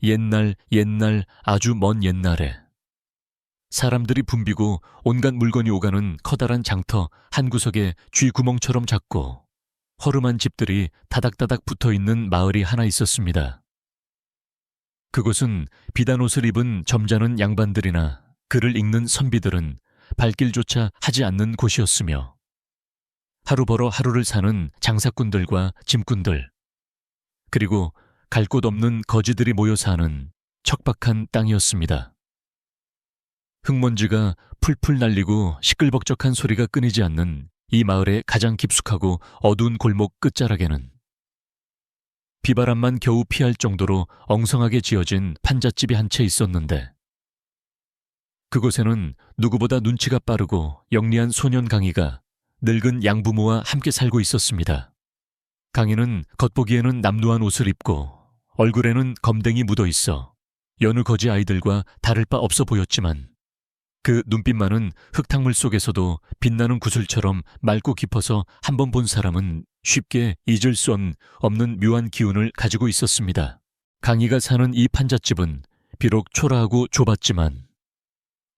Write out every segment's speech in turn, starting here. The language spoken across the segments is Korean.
옛날 옛날 아주 먼 옛날에 사람들이 붐비고 온갖 물건이 오가는 커다란 장터 한 구석에 쥐구멍처럼 작고 허름한 집들이 다닥다닥 붙어있는 마을이 하나 있었습니다. 그곳은 비단 옷을 입은 점잖은 양반들이나 글을 읽는 선비들은 발길조차 하지 않는 곳이었으며 하루 벌어 하루를 사는 장사꾼들과 짐꾼들, 그리고 갈 곳 없는 거지들이 모여 사는 척박한 땅이었습니다. 흙먼지가 풀풀 날리고 시끌벅적한 소리가 끊이지 않는 이 마을의 가장 깊숙하고 어두운 골목 끝자락에는 비바람만 겨우 피할 정도로 엉성하게 지어진 판잣집이 한 채 있었는데 그곳에는 누구보다 눈치가 빠르고 영리한 소년 강희가 늙은 양부모와 함께 살고 있었습니다. 강희는 겉보기에는 남루한 옷을 입고 얼굴에는 검댕이 묻어 있어 여느 거지 아이들과 다를 바 없어 보였지만 그 눈빛만은 흙탕물 속에서도 빛나는 구슬처럼 맑고 깊어서 한 번 본 사람은 쉽게 잊을 수 없는 묘한 기운을 가지고 있었습니다. 강희가 사는 이 판잣집은 비록 초라하고 좁았지만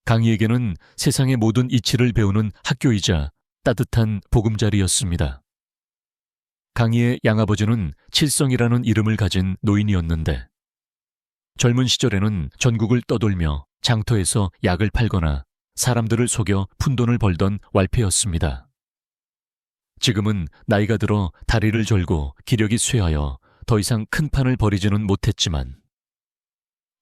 강희에게는 세상의 모든 이치를 배우는 학교이자 따뜻한 보금자리였습니다. 강희의 양아버지는 칠성이라는 이름을 가진 노인이었는데 젊은 시절에는 전국을 떠돌며 장터에서 약을 팔거나 사람들을 속여 푼돈을 벌던 왈패였습니다. 지금은 나이가 들어 다리를 절고 기력이 쇠하여 더 이상 큰 판을 벌이지는 못했지만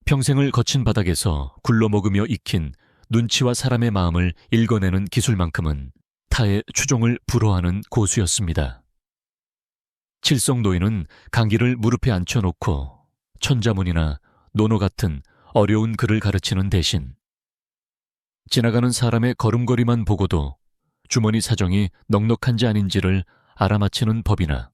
평생을 거친 바닥에서 굴러먹으며 익힌 눈치와 사람의 마음을 읽어내는 기술만큼은 타의 추종을 불허하는 고수였습니다. 칠성 노인은 강희를 무릎에 앉혀놓고 천자문이나 논어 같은 어려운 글을 가르치는 대신 지나가는 사람의 걸음걸이만 보고도 주머니 사정이 넉넉한지 아닌지를 알아맞히는 법이나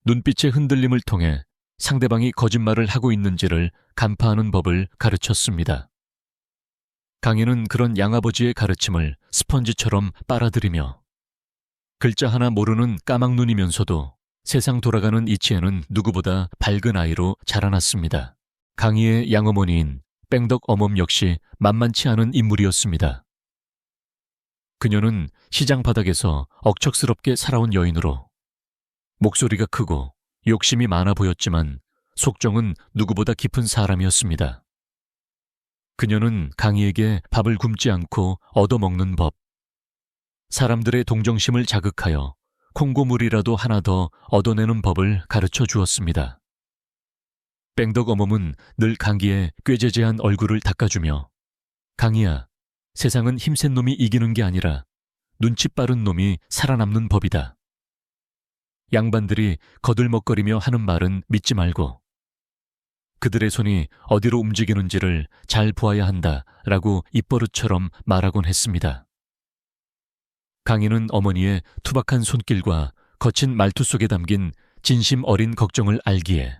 눈빛의 흔들림을 통해 상대방이 거짓말을 하고 있는지를 간파하는 법을 가르쳤습니다. 강희는 그런 양아버지의 가르침을 스펀지처럼 빨아들이며 글자 하나 모르는 까막눈이면서도 세상 돌아가는 이치에는 누구보다 밝은 아이로 자라났습니다. 강희의 양어머니인 뺑덕 어멈 역시 만만치 않은 인물이었습니다. 그녀는 시장 바닥에서 억척스럽게 살아온 여인으로 목소리가 크고 욕심이 많아 보였지만 속정은 누구보다 깊은 사람이었습니다. 그녀는 강희에게 밥을 굶지 않고 얻어먹는 법, 사람들의 동정심을 자극하여 콩고물이라도 하나 더 얻어내는 법을 가르쳐 주었습니다. 뺑덕 어멈은 늘 강희의 꾀재재한 얼굴을 닦아주며 강희야, 세상은 힘센 놈이 이기는 게 아니라 눈치 빠른 놈이 살아남는 법이다. 양반들이 거들먹거리며 하는 말은 믿지 말고 그들의 손이 어디로 움직이는지를 잘 보아야 한다라고 입버릇처럼 말하곤 했습니다. 강희는 어머니의 투박한 손길과 거친 말투 속에 담긴 진심 어린 걱정을 알기에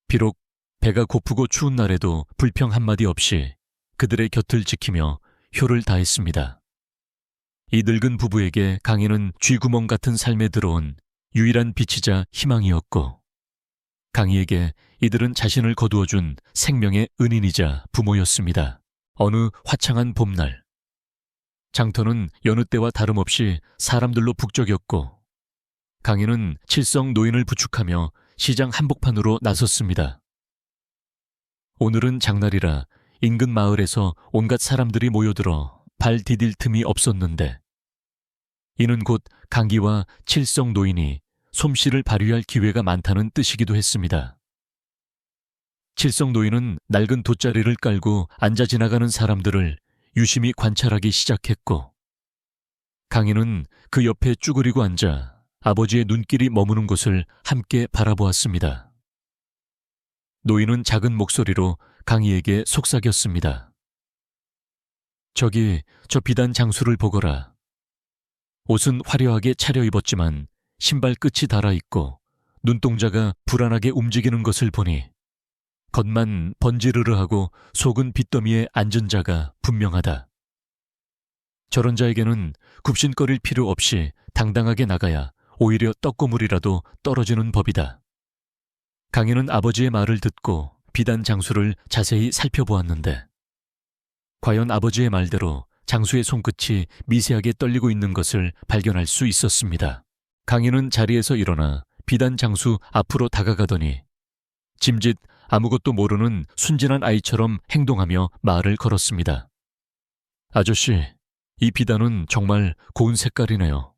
비록 배가 고프고 추운 날에도 불평 한마디 없이 그들의 곁을 지키며 효를 다했습니다. 이 늙은 부부에게 강희는 쥐구멍 같은 삶에 들어온 유일한 빛이자 희망이었고 강희에게 이들은 자신을 거두어준 생명의 은인이자 부모였습니다. 어느 화창한 봄날 장터는 여느 때와 다름없이 사람들로 북적였고 강희는 칠성 노인을 부축하며 시장 한복판으로 나섰습니다. 오늘은 장날이라 인근 마을에서 온갖 사람들이 모여들어 발 디딜 틈이 없었는데 이는 곧 강희와 칠성 노인이 솜씨를 발휘할 기회가 많다는 뜻이기도 했습니다. 칠성 노인은 낡은 돗자리를 깔고 앉아 지나가는 사람들을 유심히 관찰하기 시작했고 강희는 그 옆에 쭈그리고 앉아 아버지의 눈길이 머무는 곳을 함께 바라보았습니다. 노인은 작은 목소리로 강희에게 속삭였습니다. 저기 저 비단 장수를 보거라. 옷은 화려하게 차려입었지만 신발 끝이 닳아있고 눈동자가 불안하게 움직이는 것을 보니 겉만 번지르르하고 속은 빚더미에 앉은 자가 분명하다. 저런 자에게는 굽신거릴 필요 없이 당당하게 나가야 오히려 떡고물이라도 떨어지는 법이다. 강희는 아버지의 말을 듣고 비단 장수를 자세히 살펴보았는데 과연 아버지의 말대로 장수의 손끝이 미세하게 떨리고 있는 것을 발견할 수 있었습니다. 강희는 자리에서 일어나 비단 장수 앞으로 다가가더니 짐짓 아무것도 모르는 순진한 아이처럼 행동하며 말을 걸었습니다. 아저씨, 이 비단은 정말 고운 색깔이네요.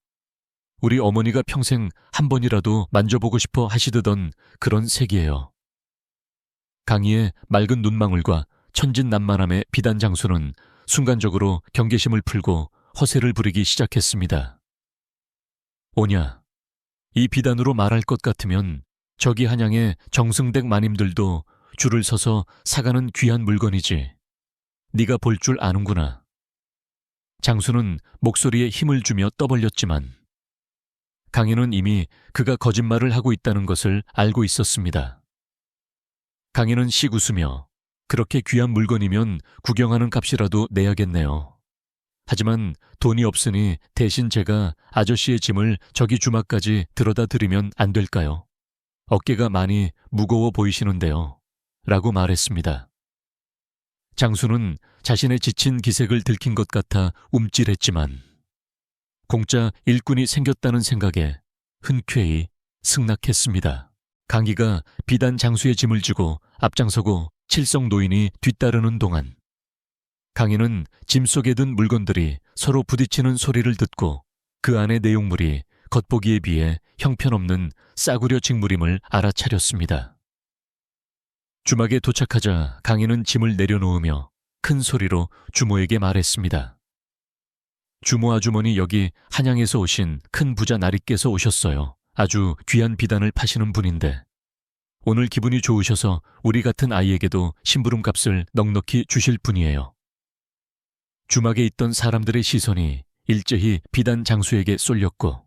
우리 어머니가 평생 한 번이라도 만져보고 싶어 하시던 그런 색이에요. 강희의 맑은 눈망울과 천진난만함의 비단 장수는 순간적으로 경계심을 풀고 허세를 부리기 시작했습니다. 오냐, 이 비단으로 말할 것 같으면 저기 한양의 정승댁 마님들도 줄을 서서 사가는 귀한 물건이지. 네가 볼 줄 아는구나. 장수는 목소리에 힘을 주며 떠벌렸지만 강희는 이미 그가 거짓말을 하고 있다는 것을 알고 있었습니다. 강희는 씩 웃으며 그렇게 귀한 물건이면 구경하는 값이라도 내야겠네요. 하지만 돈이 없으니 대신 제가 아저씨의 짐을 저기 주막까지 들어다 드리면 안 될까요? 어깨가 많이 무거워 보이시는데요. 라고 말했습니다. 장수는 자신의 지친 기색을 들킨 것 같아 움찔했지만 공짜 일꾼이 생겼다는 생각에 흔쾌히 승낙했습니다. 강희가 비단 장수의 짐을 지고 앞장서고 칠성 노인이 뒤따르는 동안 강희는 짐 속에 든 물건들이 서로 부딪히는 소리를 듣고 그 안의 내용물이 겉보기에 비해 형편없는 싸구려 직물임을 알아차렸습니다. 주막에 도착하자 강희는 짐을 내려놓으며 큰 소리로 주모에게 말했습니다. 주모 아주머니 여기 한양에서 오신 큰 부자 나리께서 오셨어요. 아주 귀한 비단을 파시는 분인데 오늘 기분이 좋으셔서 우리 같은 아이에게도 심부름값을 넉넉히 주실 분이에요. 주막에 있던 사람들의 시선이 일제히 비단 장수에게 쏠렸고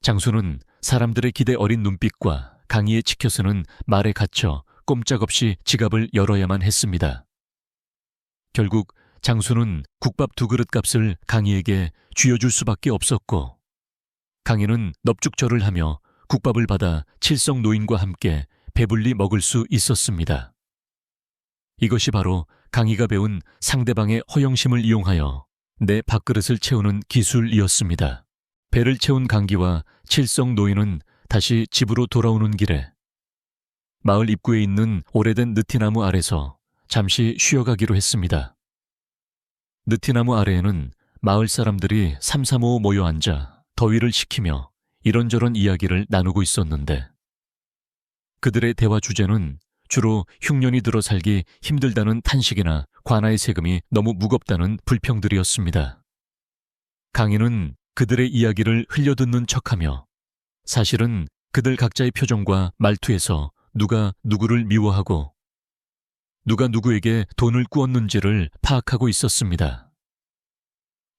장수는 사람들의 기대 어린 눈빛과 강희의 치켜서는 말에 갇혀 꼼짝없이 지갑을 열어야만 했습니다. 결국 장수는 국밥 2그릇 값을 강희에게 쥐어줄 수밖에 없었고 강희는 넙죽절을 하며 국밥을 받아 칠성 노인과 함께 배불리 먹을 수 있었습니다. 이것이 바로 강희가 배운 상대방의 허영심을 이용하여 내 밥그릇을 채우는 기술이었습니다. 배를 채운 강기와 칠성 노인은 다시 집으로 돌아오는 길에 마을 입구에 있는 오래된 느티나무 아래서 잠시 쉬어가기로 했습니다. 느티나무 아래에는 마을 사람들이 삼삼오오 모여 앉아 더위를 식히며 이런저런 이야기를 나누고 있었는데 그들의 대화 주제는 주로 흉년이 들어 살기 힘들다는 탄식이나 관아의 세금이 너무 무겁다는 불평들이었습니다. 강희는 그들의 이야기를 흘려듣는 척하며 사실은 그들 각자의 표정과 말투에서 누가 누구를 미워하고 누가 누구에게 돈을 꾸었는지를 파악하고 있었습니다.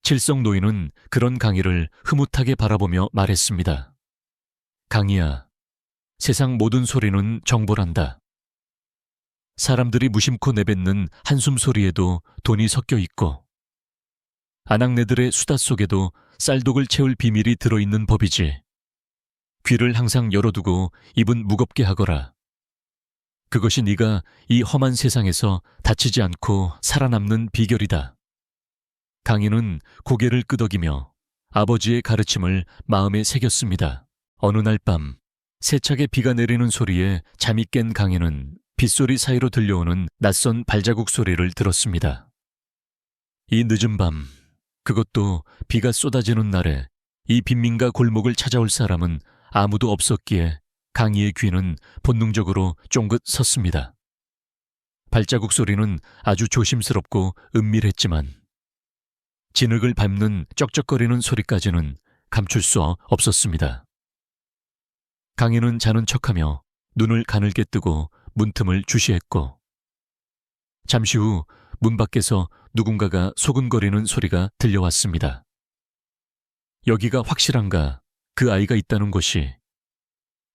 칠성 노인은 그런 강희를 흐뭇하게 바라보며 말했습니다. 강희야, 세상 모든 소리는 정보란다. 사람들이 무심코 내뱉는 한숨 소리에도 돈이 섞여 있고 아낙네들의 수다 속에도 쌀독을 채울 비밀이 들어있는 법이지. 귀를 항상 열어두고 입은 무겁게 하거라. 그것이 네가 이 험한 세상에서 다치지 않고 살아남는 비결이다. 강희는 고개를 끄덕이며 아버지의 가르침을 마음에 새겼습니다. 어느 날 밤 세차게 비가 내리는 소리에 잠이 깬 강희는 빗소리 사이로 들려오는 낯선 발자국 소리를 들었습니다. 이 늦은 밤, 그것도 비가 쏟아지는 날에 이 빈민가 골목을 찾아올 사람은 아무도 없었기에 강희의 귀는 본능적으로 쫑긋 섰습니다. 발자국 소리는 아주 조심스럽고 은밀했지만 진흙을 밟는 쩍쩍거리는 소리까지는 감출 수 없었습니다. 강희는 자는 척하며 눈을 가늘게 뜨고 문틈을 주시했고 잠시 후 문 밖에서 누군가가 소근거리는 소리가 들려왔습니다. 여기가 확실한가 그 아이가 있다는 것이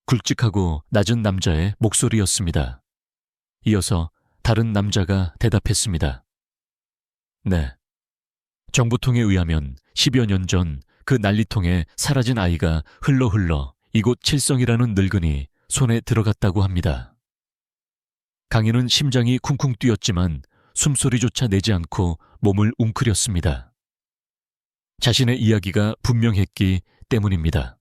굵직하고 낮은 남자의 목소리였습니다. 이어서 다른 남자가 대답했습니다. 네. 정보통에 의하면 10여 년 전 그 난리통에 사라진 아이가 흘러 이곳 칠성이라는 늙은이 손에 들어갔다고 합니다. 강희는 심장이 쿵쿵 뛰었지만 숨소리조차 내지 않고 몸을 웅크렸습니다. 자신의 이야기가 분명했기 때문입니다.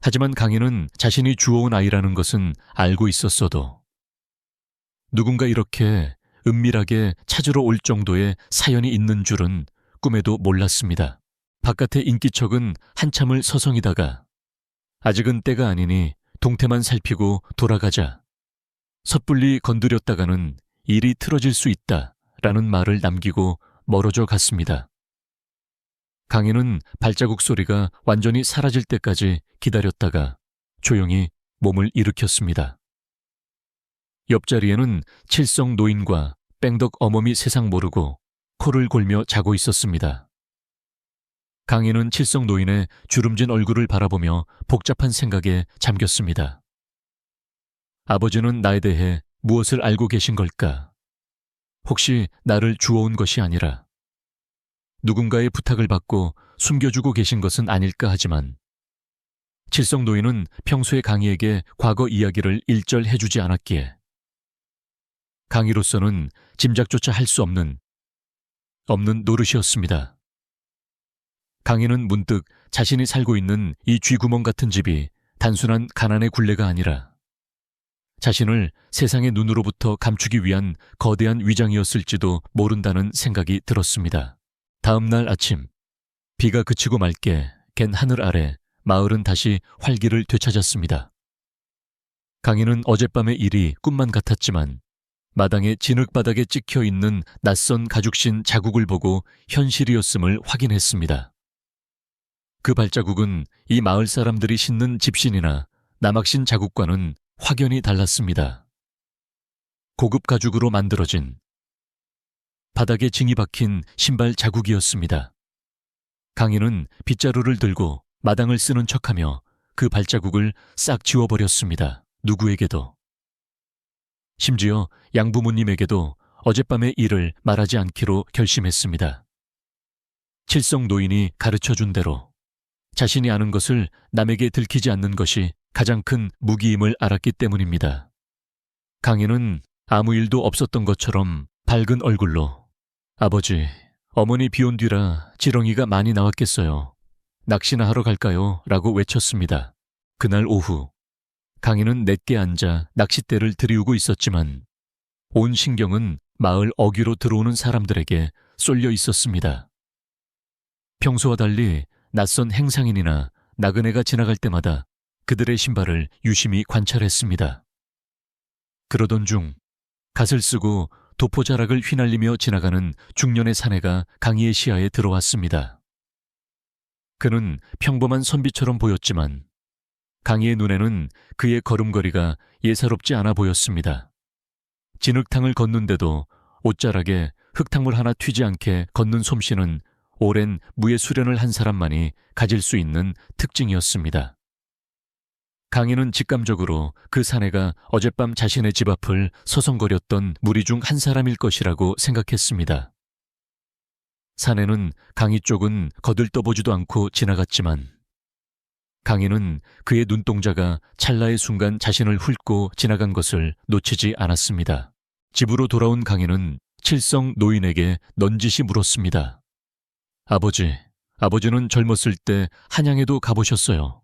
하지만 강희는 자신이 주워온 아이라는 것은 알고 있었어도 누군가 이렇게 은밀하게 찾으러 올 정도의 사연이 있는 줄은 꿈에도 몰랐습니다. 바깥의 인기척은 한참을 서성이다가 아직은 때가 아니니 동태만 살피고 돌아가자 섣불리 건드렸다가는 일이 틀어질 수 있다라는 말을 남기고 멀어져 갔습니다. 강희는 발자국 소리가 완전히 사라질 때까지 기다렸다가 조용히 몸을 일으켰습니다. 옆자리에는 칠성 노인과 뺑덕 어멈이 세상 모르고 코를 골며 자고 있었습니다. 강희는 칠성 노인의 주름진 얼굴을 바라보며 복잡한 생각에 잠겼습니다. 아버지는 나에 대해 무엇을 알고 계신 걸까? 혹시 나를 주워온 것이 아니라 누군가의 부탁을 받고 숨겨주고 계신 것은 아닐까 하지만 칠성 노인은 평소에 강희에게 과거 이야기를 일절 해주지 않았기에 강희로서는 짐작조차 할 수 없는 노릇이었습니다. 강희는 문득 자신이 살고 있는 이 쥐구멍 같은 집이 단순한 가난의 굴레가 아니라 자신을 세상의 눈으로부터 감추기 위한 거대한 위장이었을지도 모른다는 생각이 들었습니다. 다음 날 아침, 비가 그치고 맑게 갠 하늘 아래 마을은 다시 활기를 되찾았습니다. 강희는 어젯밤의 일이 꿈만 같았지만 마당의 진흙바닥에 찍혀 있는 낯선 가죽신 자국을 보고 현실이었음을 확인했습니다. 그 발자국은 이 마을 사람들이 신는 집신이나 남학신 자국과는 확연히 달랐습니다. 고급 가죽으로 만들어진 바닥에 징이 박힌 신발 자국이었습니다. 강희는 빗자루를 들고 마당을 쓰는 척하며 그 발자국을 싹 지워버렸습니다. 누구에게도. 심지어 양부모님에게도 어젯밤의 일을 말하지 않기로 결심했습니다. 칠성 노인이 가르쳐준 대로 자신이 아는 것을 남에게 들키지 않는 것이 가장 큰 무기임을 알았기 때문입니다. 강희는 아무 일도 없었던 것처럼 밝은 얼굴로 아버지, 어머니 비온 뒤라 지렁이가 많이 나왔겠어요. 낚시나 하러 갈까요? 라고 외쳤습니다. 그날 오후 강희는 냇게 앉아 낚싯대를 들이우고 있었지만 온 신경은 마을 어귀로 들어오는 사람들에게 쏠려 있었습니다. 평소와 달리 낯선 행상인이나 나그네가 지나갈 때마다 그들의 신발을 유심히 관찰했습니다. 그러던 중 갓을 쓰고 도포자락을 휘날리며 지나가는 중년의 사내가 강희의 시야에 들어왔습니다. 그는 평범한 선비처럼 보였지만 강희의 눈에는 그의 걸음걸이가 예사롭지 않아 보였습니다. 진흙탕을 걷는데도 옷자락에 흙탕물 하나 튀지 않게 걷는 솜씨는 오랜 무예 수련을 한 사람만이 가질 수 있는 특징이었습니다. 강희는 직감적으로 그 사내가 어젯밤 자신의 집 앞을 서성거렸던 무리 중 한 사람일 것이라고 생각했습니다. 사내는 강희 쪽은 거들떠보지도 않고 지나갔지만 강희는 그의 눈동자가 찰나의 순간 자신을 훑고 지나간 것을 놓치지 않았습니다. 집으로 돌아온 강희는 칠성 노인에게 넌지시 물었습니다. 아버지는 젊었을 때 한양에도 가보셨어요.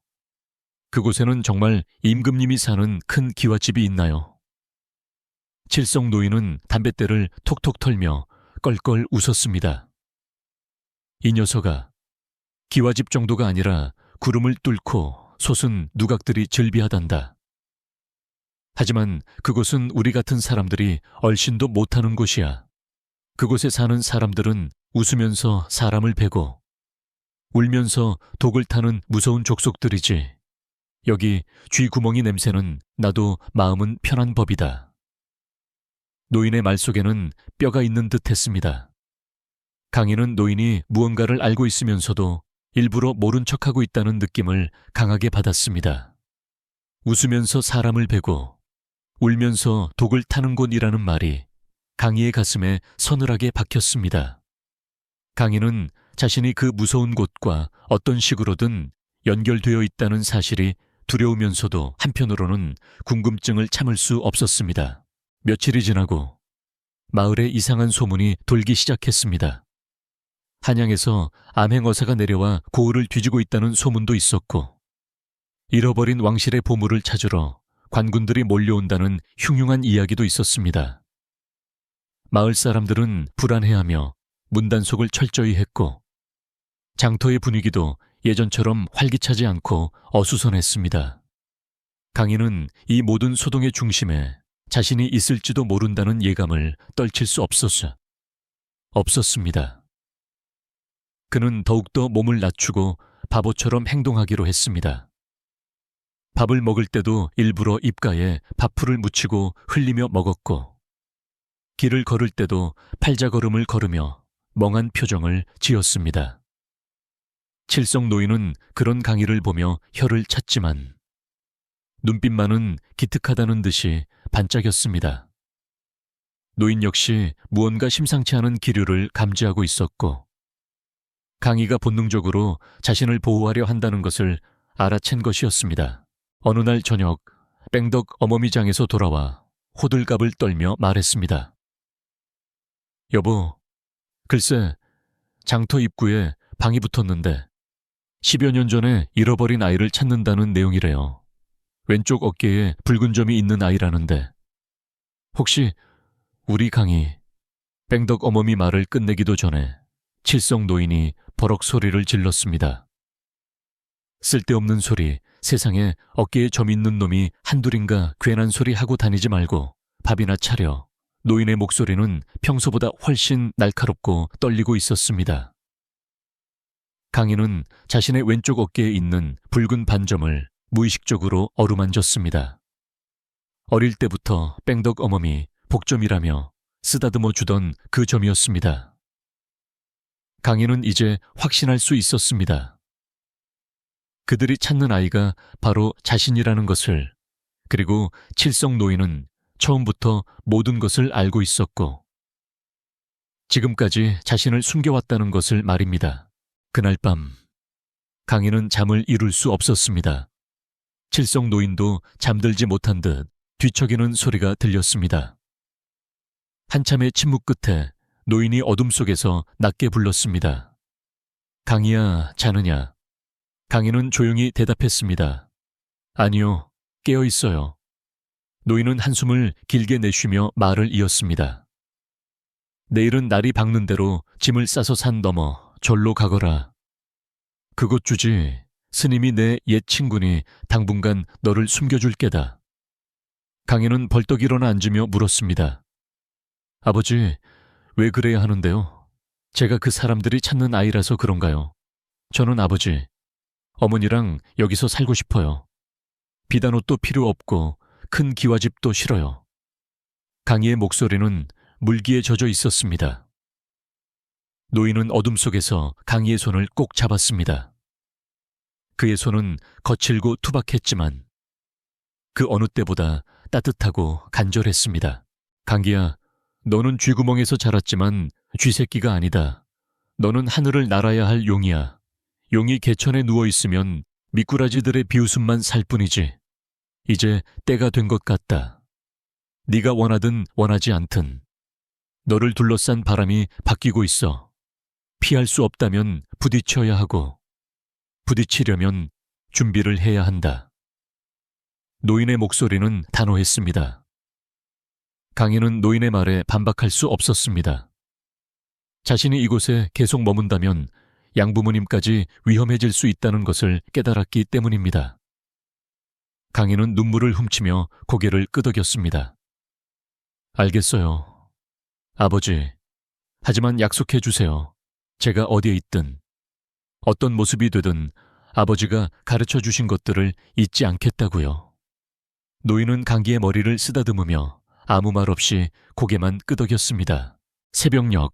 그곳에는 정말 임금님이 사는 큰 기와집이 있나요? 칠성 노인은 담뱃대를 톡톡 털며 껄껄 웃었습니다. 이 녀석아, 기와집 정도가 아니라 구름을 뚫고 솟은 누각들이 즐비하단다. 하지만 그곳은 우리 같은 사람들이 얼씬도 못하는 곳이야. 그곳에 사는 사람들은 웃으면서 사람을 베고 울면서 독을 타는 무서운 족속들이지. 여기 쥐구멍이 냄새는 나도 마음은 편한 법이다. 노인의 말 속에는 뼈가 있는 듯 했습니다. 강희는 노인이 무언가를 알고 있으면서도 일부러 모른 척하고 있다는 느낌을 강하게 받았습니다. 웃으면서 사람을 베고 울면서 독을 타는 곳이라는 말이 강희의 가슴에 서늘하게 박혔습니다. 강희는 자신이 그 무서운 곳과 어떤 식으로든 연결되어 있다는 사실이 두려우면서도 한편으로는 궁금증을 참을 수 없었습니다. 며칠이 지나고 마을에 이상한 소문이 돌기 시작했습니다. 한양에서 암행어사가 내려와 고을을 뒤지고 있다는 소문도 있었고, 잃어버린 왕실의 보물을 찾으러 관군들이 몰려온다는 흉흉한 이야기도 있었습니다. 마을 사람들은 불안해하며 문단속을 철저히 했고, 장터의 분위기도 예전처럼 활기차지 않고 어수선했습니다. 강인은 이 모든 소동의 중심에 자신이 있을지도 모른다는 예감을 떨칠 수 없었습니다. 그는 더욱더 몸을 낮추고 바보처럼 행동하기로 했습니다. 밥을 먹을 때도 일부러 입가에 밥풀을 묻히고 흘리며 먹었고, 길을 걸을 때도 팔자걸음을 걸으며 멍한 표정을 지었습니다. 칠성 노인은 그런 강의를 보며 혀를 찼지만 눈빛만은 기특하다는 듯이 반짝였습니다. 노인 역시 무언가 심상치 않은 기류를 감지하고 있었고, 강희가 본능적으로 자신을 보호하려 한다는 것을 알아챈 것이었습니다. 어느 날 저녁, 뺑덕 어머니장에서 돌아와 호들갑을 떨며 말했습니다. 여보, 글쎄, 장터 입구에 방이 붙었는데 10여 년 전에 잃어버린 아이를 찾는다는 내용이래요. 왼쪽 어깨에 붉은 점이 있는 아이라는데 혹시 우리 강희... 뺑덕 어머니 말을 끝내기도 전에 칠성 노인이 버럭 소리를 질렀습니다. 쓸데없는 소리, 세상에 어깨에 점 있는 놈이 한둘인가 괜한 소리 하고 다니지 말고 밥이나 차려. 노인의 목소리는 평소보다 훨씬 날카롭고 떨리고 있었습니다. 강희는 자신의 왼쪽 어깨에 있는 붉은 반점을 무의식적으로 어루만졌습니다. 어릴 때부터 뺑덕 어머니 복점이라며 쓰다듬어 주던 그 점이었습니다. 강희는 이제 확신할 수 있었습니다. 그들이 찾는 아이가 바로 자신이라는 것을, 그리고 칠성 노인은 처음부터 모든 것을 알고 있었고 지금까지 자신을 숨겨왔다는 것을 말입니다. 그날 밤 강희는 잠을 이룰 수 없었습니다. 칠성 노인도 잠들지 못한 듯 뒤척이는 소리가 들렸습니다. 한참의 침묵 끝에 노인이 어둠 속에서 낮게 불렀습니다. 강희야, 자느냐? 강희는 조용히 대답했습니다. 아니요, 깨어 있어요. 노인은 한숨을 길게 내쉬며 말을 이었습니다. 내일은 날이 밝는 대로 짐을 싸서 산 넘어 절로 가거라. 그곳 주지, 스님이 내 옛 친구니 당분간 너를 숨겨줄 게다. 강희는 벌떡 일어나 앉으며 물었습니다. 아버지, 왜 그래야 하는데요? 제가 그 사람들이 찾는 아이라서 그런가요? 저는 아버지, 어머니랑 여기서 살고 싶어요. 비단 옷도 필요 없고 큰 기와집도 싫어요. 강희의 목소리는 물기에 젖어 있었습니다. 노인은 어둠 속에서 강희의 손을 꼭 잡았습니다. 그의 손은 거칠고 투박했지만 그 어느 때보다 따뜻하고 간절했습니다. 강희야, 너는 쥐구멍에서 자랐지만 쥐새끼가 아니다. 너는 하늘을 날아야 할 용이야. 용이 개천에 누워있으면 미꾸라지들의 비웃음만 살 뿐이지. 이제 때가 된 것 같다. 네가 원하든 원하지 않든 너를 둘러싼 바람이 바뀌고 있어. 피할 수 없다면 부딪혀야 하고 부딪히려면 준비를 해야 한다. 노인의 목소리는 단호했습니다. 강희는 노인의 말에 반박할 수 없었습니다. 자신이 이곳에 계속 머문다면 양부모님까지 위험해질 수 있다는 것을 깨달았기 때문입니다. 강희는 눈물을 훔치며 고개를 끄덕였습니다. 알겠어요. 아버지, 하지만 약속해 주세요. 제가 어디에 있든, 어떤 모습이 되든 아버지가 가르쳐 주신 것들을 잊지 않겠다고요. 노인은 강희의 머리를 쓰다듬으며 아무 말 없이 고개만 끄덕였습니다. 새벽녘,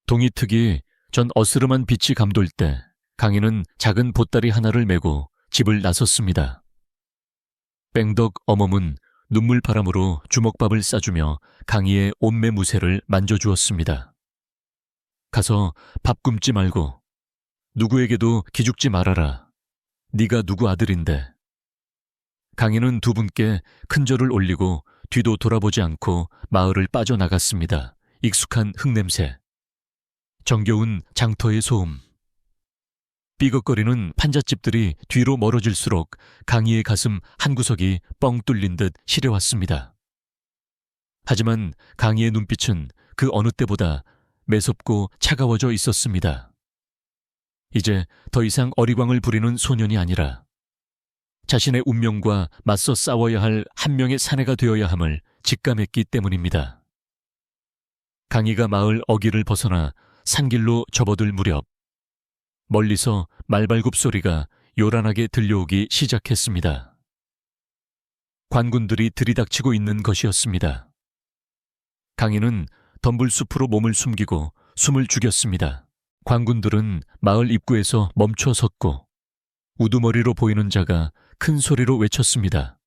동이특이 전 어스름한 빛이 감돌 때 강희는 작은 보따리 하나를 메고 집을 나섰습니다. 뺑덕 어멈은 눈물바람으로 주먹밥을 싸주며 강희의 옷매 무새를 만져주었습니다. 가서 밥 굶지 말고 누구에게도 기죽지 말아라. 네가 누구 아들인데. 강인은 두 분께 큰 절을 올리고 뒤도 돌아보지 않고 마을을 빠져나갔습니다. 익숙한 흙냄새, 정겨운 장터의 소음, 삐걱거리는 판잣집들이 뒤로 멀어질수록 강희의 가슴 한구석이 뻥 뚫린 듯 시려왔습니다. 하지만 강희의 눈빛은 그 어느 때보다 매섭고 차가워져 있었습니다. 이제 더 이상 어리광을 부리는 소년이 아니라 자신의 운명과 맞서 싸워야 할 한 명의 사내가 되어야 함을 직감했기 때문입니다. 강희가 마을 어귀를 벗어나 산길로 접어들 무렵 멀리서 말발굽 소리가 요란하게 들려오기 시작했습니다. 관군들이 들이닥치고 있는 것이었습니다. 강희는 덤불숲으로 몸을 숨기고 숨을 죽였습니다. 관군들은 마을 입구에서 멈춰 섰고 우두머리로 보이는 자가 큰 소리로 외쳤습니다.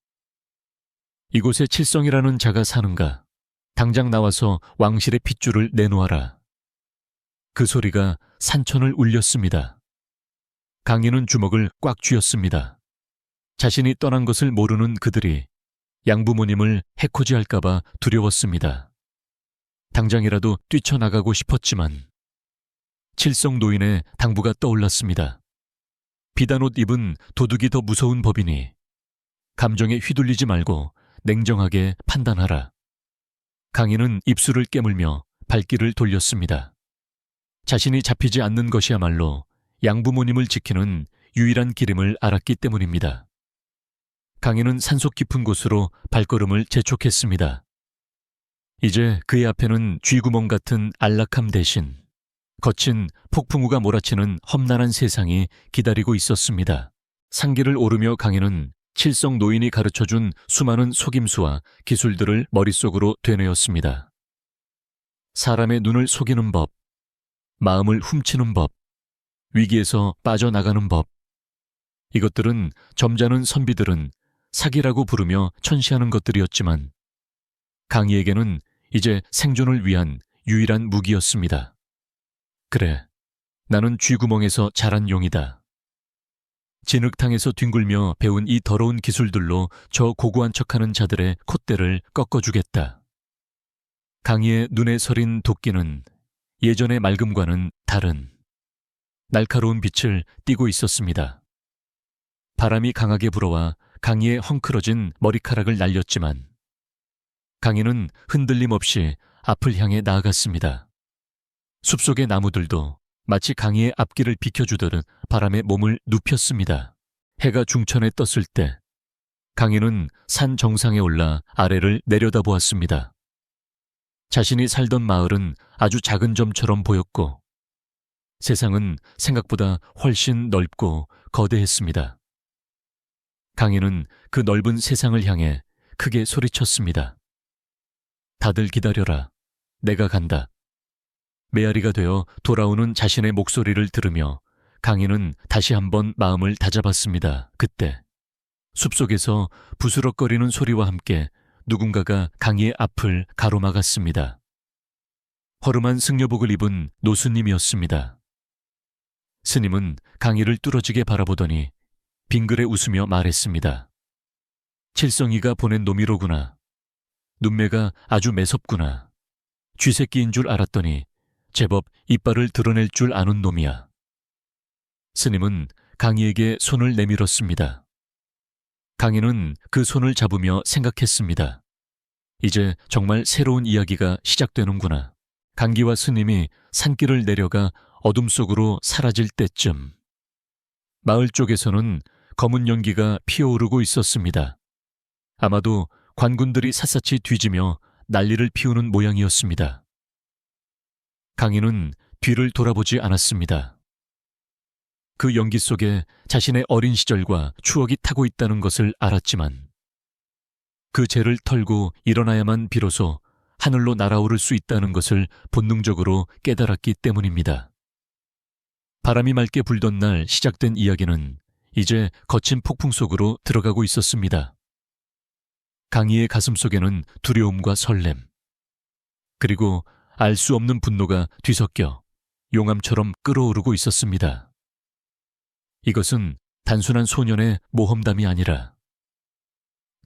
이곳에 칠성이라는 자가 사는가? 당장 나와서 왕실의 핏줄을 내놓아라. 그 소리가 산천을 울렸습니다. 강희는 주먹을 꽉 쥐었습니다. 자신이 떠난 것을 모르는 그들이 양부모님을 해코지할까봐 두려웠습니다. 당장이라도 뛰쳐나가고 싶었지만 칠성 노인의 당부가 떠올랐습니다. 비단옷 입은 도둑이 더 무서운 법이니 감정에 휘둘리지 말고 냉정하게 판단하라. 강희는 입술을 깨물며 발길을 돌렸습니다. 자신이 잡히지 않는 것이야말로 양부모님을 지키는 유일한 길임을 알았기 때문입니다. 강희는 산속 깊은 곳으로 발걸음을 재촉했습니다. 이제 그의 앞에는 쥐구멍 같은 안락함 대신 거친 폭풍우가 몰아치는 험난한 세상이 기다리고 있었습니다. 산길을 오르며 강희는 칠성 노인이 가르쳐준 수많은 속임수와 기술들을 머릿속으로 되뇌었습니다. 사람의 눈을 속이는 법, 마음을 훔치는 법, 위기에서 빠져나가는 법. 이것들은 점잖은 선비들은 사기라고 부르며 천시하는 것들이었지만 강희에게는 이제 생존을 위한 유일한 무기였습니다. 그래, 나는 쥐구멍에서 자란 용이다. 진흙탕에서 뒹굴며 배운 이 더러운 기술들로 저 고고한 척하는 자들의 콧대를 꺾어주겠다. 강희의 눈에 서린 도끼는 예전의 맑음과는 다른 날카로운 빛을 띠고 있었습니다. 바람이 강하게 불어와 강희의 헝클어진 머리카락을 날렸지만 강희는 흔들림 없이 앞을 향해 나아갔습니다. 숲속의 나무들도 마치 강희의 앞길을 비켜주듯 바람에 몸을 눕혔습니다. 해가 중천에 떴을 때 강희는 산 정상에 올라 아래를 내려다보았습니다. 자신이 살던 마을은 아주 작은 점처럼 보였고 세상은 생각보다 훨씬 넓고 거대했습니다. 강희는 그 넓은 세상을 향해 크게 소리쳤습니다. 다들 기다려라. 내가 간다. 메아리가 되어 돌아오는 자신의 목소리를 들으며 강희는 다시 한번 마음을 다잡았습니다. 그때 숲속에서 부스럭거리는 소리와 함께 누군가가 강희의 앞을 가로막았습니다. 허름한 승려복을 입은 노수님이었습니다. 스님은 강희를 뚫어지게 바라보더니 빙그레 웃으며 말했습니다. 칠성이가 보낸 놈이로구나. 눈매가 아주 매섭구나. 쥐새끼인 줄 알았더니 제법 이빨을 드러낼 줄 아는 놈이야. 스님은 강희에게 손을 내밀었습니다. 강희는 그 손을 잡으며 생각했습니다. 이제 정말 새로운 이야기가 시작되는구나. 강기와 스님이 산길을 내려가 어둠 속으로 사라질 때쯤 마을 쪽에서는 검은 연기가 피어오르고 있었습니다. 아마도 관군들이 샅샅이 뒤지며 난리를 피우는 모양이었습니다. 강희는 뒤를 돌아보지 않았습니다. 그 연기 속에 자신의 어린 시절과 추억이 타고 있다는 것을 알았지만 그 죄를 털고 일어나야만 비로소 하늘로 날아오를 수 있다는 것을 본능적으로 깨달았기 때문입니다. 바람이 맑게 불던 날 시작된 이야기는 이제 거친 폭풍 속으로 들어가고 있었습니다. 강희의 가슴 속에는 두려움과 설렘, 그리고 알 수 없는 분노가 뒤섞여 용암처럼 끓어오르고 있었습니다. 이것은 단순한 소년의 모험담이 아니라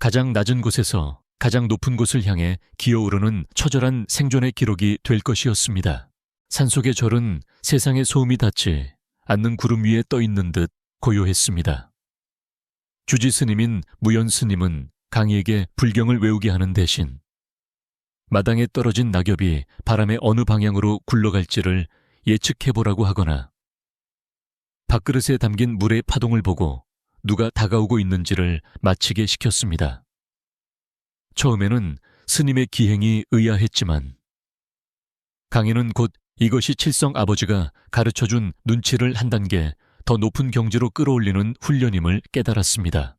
가장 낮은 곳에서 가장 높은 곳을 향해 기어오르는 처절한 생존의 기록이 될 것이었습니다. 산속의 절은 세상의 소음이 닿지 않는 구름 위에 떠 있는 듯 고요했습니다. 주지 스님인 무연 스님은 강희에게 불경을 외우게 하는 대신 마당에 떨어진 낙엽이 바람의 어느 방향으로 굴러갈지를 예측해보라고 하거나 밥그릇에 담긴 물의 파동을 보고 누가 다가오고 있는지를 맞히게 시켰습니다. 처음에는 스님의 기행이 의아했지만 강희는 곧 이것이 칠성 아버지가 가르쳐준 눈치를 한 단계 더 높은 경지로 끌어올리는 훈련임을 깨달았습니다.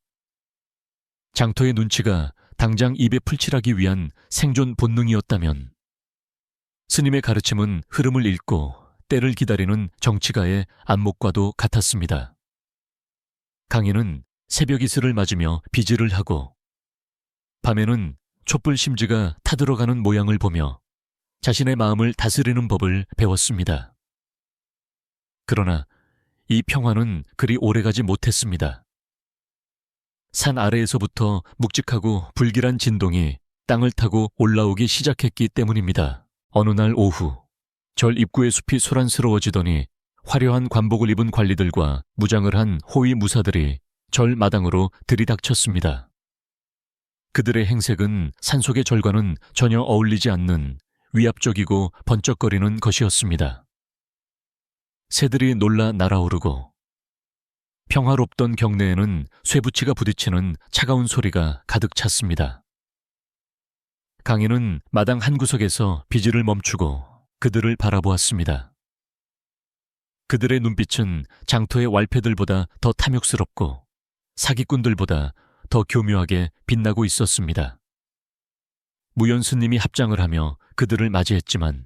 장터의 눈치가 당장 입에 풀칠하기 위한 생존 본능이었다면 스님의 가르침은 흐름을 읽고 때를 기다리는 정치가의 안목과도 같았습니다. 강희는 새벽 이슬을 맞으며 비질을 하고 밤에는 촛불 심지가 타들어가는 모양을 보며 자신의 마음을 다스리는 법을 배웠습니다. 그러나 이 평화는 그리 오래가지 못했습니다. 산 아래에서부터 묵직하고 불길한 진동이 땅을 타고 올라오기 시작했기 때문입니다. 어느 날 오후 절 입구의 숲이 소란스러워지더니 화려한 관복을 입은 관리들과 무장을 한 호위 무사들이 절 마당으로 들이닥쳤습니다. 그들의 행색은 산속의 절과는 전혀 어울리지 않는 위압적이고 번쩍거리는 것이었습니다. 새들이 놀라 날아오르고 평화롭던 경내에는 쇠붙이가 부딪히는 차가운 소리가 가득 찼습니다. 강희는 마당 한 구석에서 비질을 멈추고 그들을 바라보았습니다. 그들의 눈빛은 장터의 왈패들보다 더 탐욕스럽고 사기꾼들보다 더 교묘하게 빛나고 있었습니다. 무연 스님이 합장을 하며 그들을 맞이했지만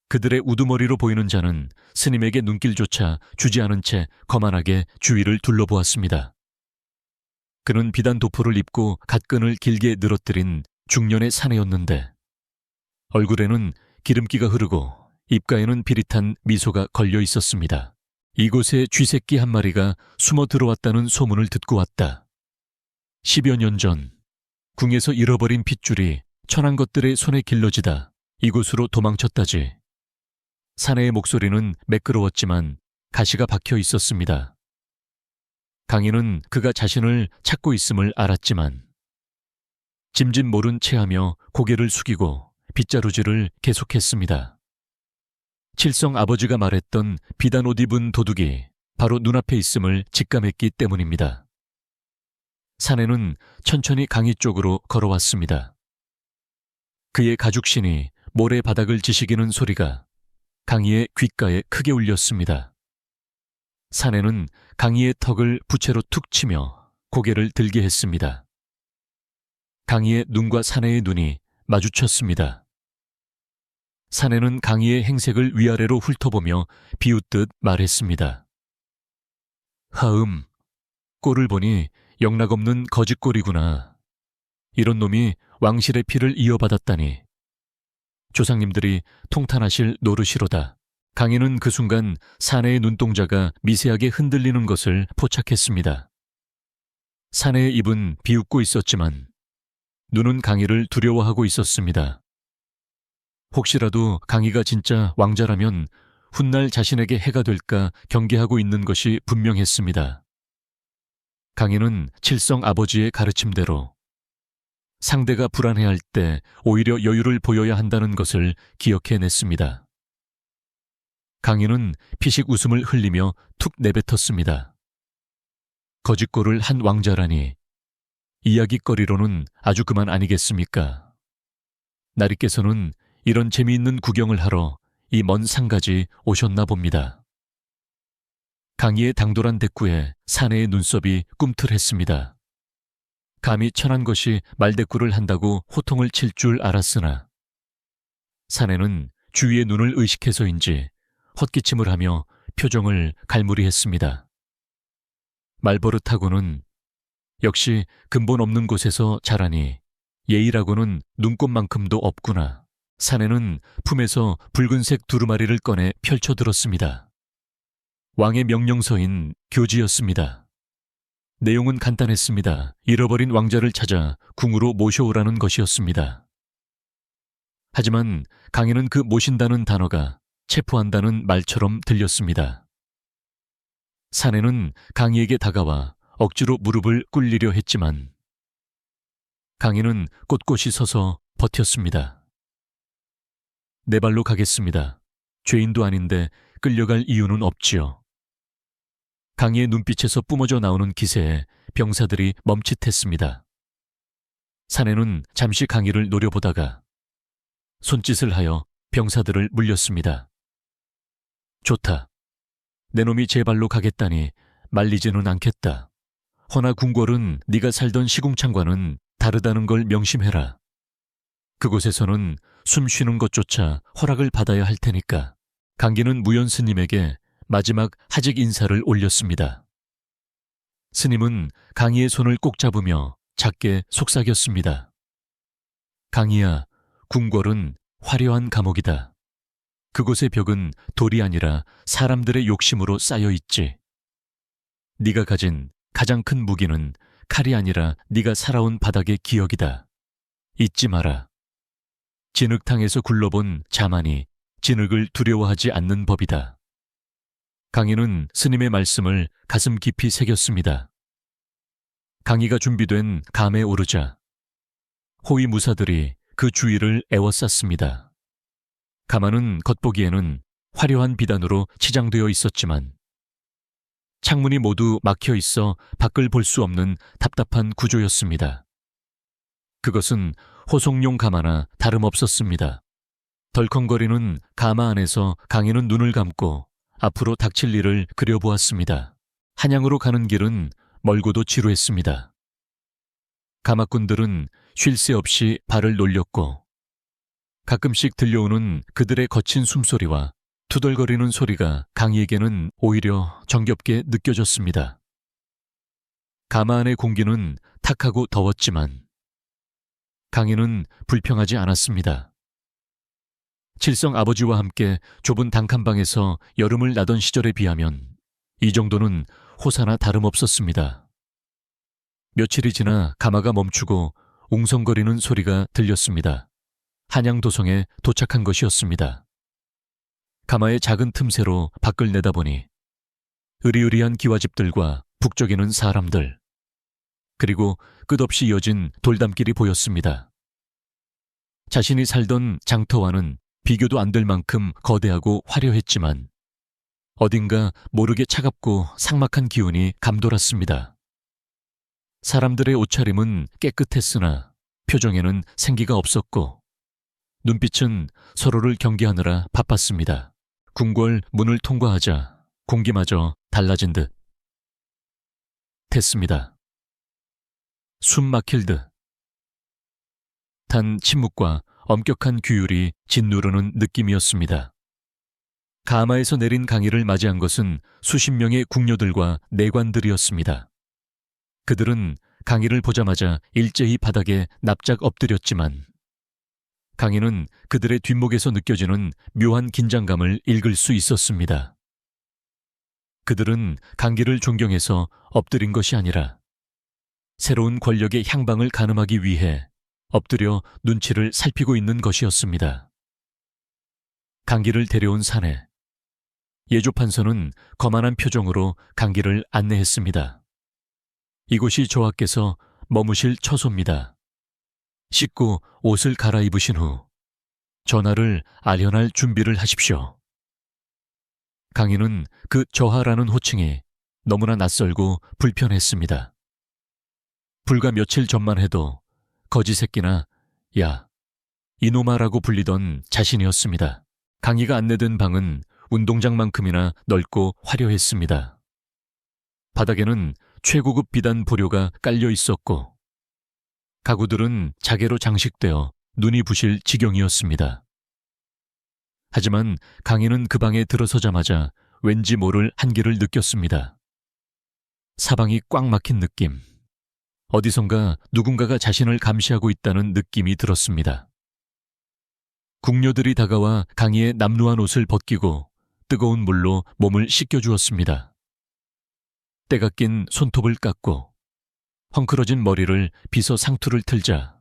그들의 우두머리로 보이는 자는 스님에게 눈길조차 주지 않은 채 거만하게 주위를 둘러보았습니다. 그는 비단 도포를 입고 갓끈을 길게 늘어뜨린 중년의 사내였는데 얼굴에는 기름기가 흐르고 입가에는 비릿한 미소가 걸려 있었습니다. 이곳에 쥐새끼 한 마리가 숨어 들어왔다는 소문을 듣고 왔다. 10여 년 전 궁에서 잃어버린 핏줄이 천한 것들의 손에 길러지다 이곳으로 도망쳤다지. 사내의 목소리는 매끄러웠지만 가시가 박혀 있었습니다. 강희는 그가 자신을 찾고 있음을 알았지만 짐짓 모른 체하며 고개를 숙이고 빗자루질을 계속했습니다. 칠성 아버지가 말했던 비단 옷 입은 도둑이 바로 눈앞에 있음을 직감했기 때문입니다. 사내는 천천히 강희 쪽으로 걸어왔습니다. 그의 가죽신이 모래 바닥을 지시기는 소리가 강희의 귓가에 크게 울렸습니다. 사내는 강희의 턱을 부채로 툭 치며 고개를 들게 했습니다. 강희의 눈과 사내의 눈이 마주쳤습니다. 사내는 강희의 행색을 위아래로 훑어보며 비웃듯 말했습니다. 하음, 꼴을 보니 영락없는 거짓꼴이구나. 이런 놈이 왕실의 피를 이어받았다니. 조상님들이 통탄하실 노릇이로다. 강희는 그 순간 사내의 눈동자가 미세하게 흔들리는 것을 포착했습니다. 사내의 입은 비웃고 있었지만 눈은 강희를 두려워하고 있었습니다. 혹시라도 강희가 진짜 왕자라면 훗날 자신에게 해가 될까 경계하고 있는 것이 분명했습니다. 강희는 칠성 아버지의 가르침대로 상대가 불안해할 때 오히려 여유를 보여야 한다는 것을 기억해냈습니다. 강희는 피식 웃음을 흘리며 툭 내뱉었습니다. 거짓골을 한 왕자라니 이야깃거리로는 아주 그만 아니겠습니까? 나리께서는 이런 재미있는 구경을 하러 이 먼 산까지 오셨나 봅니다. 강희의 당돌한 대꾸에 사내의 눈썹이 꿈틀했습니다. 감히 천한 것이 말대꾸를 한다고 호통을 칠 줄 알았으나 사내는 주위의 눈을 의식해서인지 헛기침을 하며 표정을 갈무리했습니다. 말버릇하고는 역시 근본 없는 곳에서 자라니 예의라고는 눈곱만큼도 없구나. 사내는 품에서 붉은색 두루마리를 꺼내 펼쳐들었습니다. 왕의 명령서인 교지였습니다. 내용은 간단했습니다. 잃어버린 왕자를 찾아 궁으로 모셔오라는 것이었습니다. 하지만 강희는 그 모신다는 단어가 체포한다는 말처럼 들렸습니다. 사내는 강희에게 다가와 억지로 무릎을 꿇리려 했지만 강희는 꼿꼿이 서서 버텼습니다. 내 발로 가겠습니다. 죄인도 아닌데 끌려갈 이유는 없지요. 강희의 눈빛에서 뿜어져 나오는 기세에 병사들이 멈칫했습니다. 사내는 잠시 강희를 노려보다가 손짓을 하여 병사들을 물렸습니다. 좋다. 내 놈이 제 발로 가겠다니 말리지는 않겠다. 허나 궁궐은 네가 살던 시궁창과는 다르다는 걸 명심해라. 그곳에서는 숨 쉬는 것조차 허락을 받아야 할 테니까. 강기는 무연 스님에게 마지막 하직 인사를 올렸습니다. 스님은 강희의 손을 꼭 잡으며 작게 속삭였습니다. 강희야, 궁궐은 화려한 감옥이다. 그곳의 벽은 돌이 아니라 사람들의 욕심으로 쌓여 있지. 네가 가진 가장 큰 무기는 칼이 아니라 네가 살아온 바닥의 기억이다. 잊지 마라. 진흙탕에서 굴러본 자만이 진흙을 두려워하지 않는 법이다. 강희는 스님의 말씀을 가슴 깊이 새겼습니다. 강희가 준비된 감에 오르자 호위 무사들이 그 주위를 에워쌌습니다. 가마는 겉보기에는 화려한 비단으로 치장되어 있었지만 창문이 모두 막혀 있어 밖을 볼 수 없는 답답한 구조였습니다. 그것은 호송용 가마나 다름없었습니다. 덜컹거리는 가마 안에서 강희는 눈을 감고 앞으로 닥칠 일을 그려보았습니다. 한양으로 가는 길은 멀고도 지루했습니다. 가마꾼들은 쉴 새 없이 발을 놀렸고 가끔씩 들려오는 그들의 거친 숨소리와 투덜거리는 소리가 강희에게는 오히려 정겹게 느껴졌습니다. 가마 안의 공기는 탁하고 더웠지만 강희는 불평하지 않았습니다. 칠성 아버지와 함께 좁은 단칸방에서 여름을 나던 시절에 비하면 이 정도는 호사나 다름없었습니다. 며칠이 지나 가마가 멈추고 웅성거리는 소리가 들렸습니다. 한양도성에 도착한 것이었습니다. 가마의 작은 틈새로 밖을 내다보니 으리으리한 기와집들과 북적이는 사람들, 그리고 끝없이 이어진 돌담길이 보였습니다. 자신이 살던 장터와는 비교도 안 될 만큼 거대하고 화려했지만 어딘가 모르게 차갑고 삭막한 기운이 감돌았습니다. 사람들의 옷차림은 깨끗했으나 표정에는 생기가 없었고 눈빛은 서로를 경계하느라 바빴습니다. 궁궐 문을 통과하자 공기마저 달라진 듯 했습니다. 숨 막힐 듯. 단 침묵과 엄격한 규율이 짓누르는 느낌이었습니다. 가마에서 내린 강희를 맞이한 것은 수십 명의 궁녀들과 내관들이었습니다. 그들은 강희를 보자마자 일제히 바닥에 납작 엎드렸지만 강희는 그들의 뒷목에서 느껴지는 묘한 긴장감을 읽을 수 있었습니다. 그들은 강희를 존경해서 엎드린 것이 아니라 새로운 권력의 향방을 가늠하기 위해 엎드려 눈치를 살피고 있는 것이었습니다. 강희를 데려온 사내. 예조판서는 거만한 표정으로 강희를 안내했습니다. 이곳이 저하께서 머무실 처소입니다. 씻고 옷을 갈아입으신 후 전하를 아련할 준비를 하십시오. 강희는 그 저하라는 호칭이 너무나 낯설고 불편했습니다. 불과 며칠 전만 해도 거지 새끼나 야, 이놈아라고 불리던 자신이었습니다. 강희가 안내된 방은 운동장만큼이나 넓고 화려했습니다. 바닥에는 최고급 비단 보료가 깔려 있었고 가구들은 자개로 장식되어 눈이 부실 지경이었습니다. 하지만 강희는 그 방에 들어서자마자 왠지 모를 한기를 느꼈습니다. 사방이 꽉 막힌 느낌. 어디선가 누군가가 자신을 감시하고 있다는 느낌이 들었습니다. 궁녀들이 다가와 강희의 남루한 옷을 벗기고 뜨거운 물로 몸을 씻겨주었습니다. 때가 낀 손톱을 깎고 헝클어진 머리를 빗어 상투를 틀자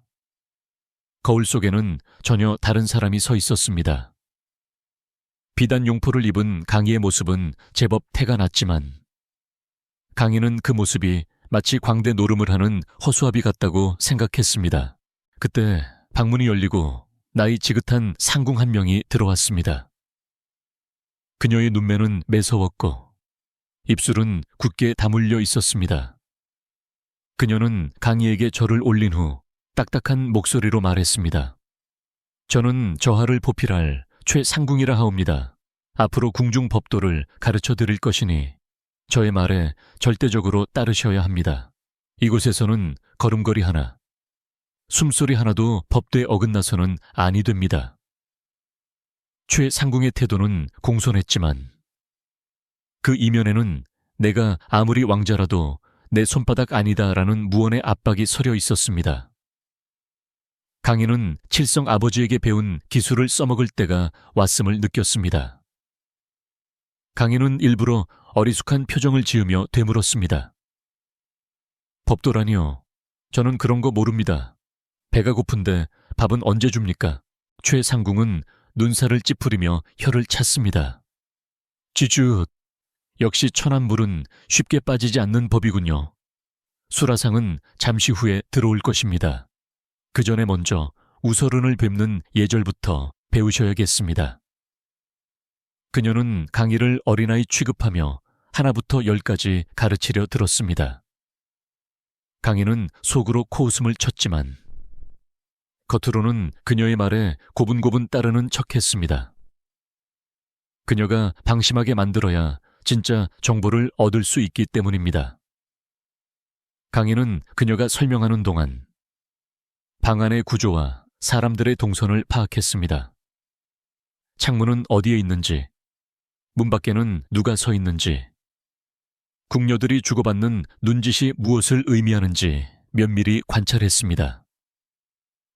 거울 속에는 전혀 다른 사람이 서 있었습니다. 비단 용포를 입은 강희의 모습은 제법 태가 났지만 강희는 그 모습이 마치 광대 노름을 하는 허수아비 같다고 생각했습니다. 그때 방문이 열리고 나이 지긋한 상궁 한 명이 들어왔습니다. 그녀의 눈매는 매서웠고 입술은 굳게 다물려 있었습니다. 그녀는 강희에게 절을 올린 후 딱딱한 목소리로 말했습니다. 저는 저하를 보필할 최상궁이라 하옵니다. 앞으로 궁중 법도를 가르쳐 드릴 것이니 저의 말에 절대적으로 따르셔야 합니다. 이곳에서는 걸음걸이 하나, 숨소리 하나도 법도에 어긋나서는 아니 됩니다. 최상궁의 태도는 공손했지만 그 이면에는 내가 아무리 왕자라도 내 손바닥 아니다라는 무언의 압박이 서려 있었습니다. 강희는 칠성 아버지에게 배운 기술을 써먹을 때가 왔음을 느꼈습니다. 강희는 일부러 어리숙한 표정을 지으며 되물었습니다. 법도라니요. 저는 그런 거 모릅니다. 배가 고픈데 밥은 언제 줍니까? 최상궁은 눈살을 찌푸리며 혀를 찼습니다. 지주, 역시 천안물은 쉽게 빠지지 않는 법이군요. 수라상은 잠시 후에 들어올 것입니다. 그 전에 먼저 우서른을 뵙는 예절부터 배우셔야겠습니다. 그녀는 강희를 어린아이 취급하며 하나부터 10까지 가르치려 들었습니다. 강희는 속으로 코웃음을 쳤지만 겉으로는 그녀의 말에 고분고분 따르는 척했습니다. 그녀가 방심하게 만들어야 진짜 정보를 얻을 수 있기 때문입니다. 강희는 그녀가 설명하는 동안 방 안의 구조와 사람들의 동선을 파악했습니다. 창문은 어디에 있는지, 문 밖에는 누가 서 있는지, 궁녀들이 주고받는 눈짓이 무엇을 의미하는지 면밀히 관찰했습니다.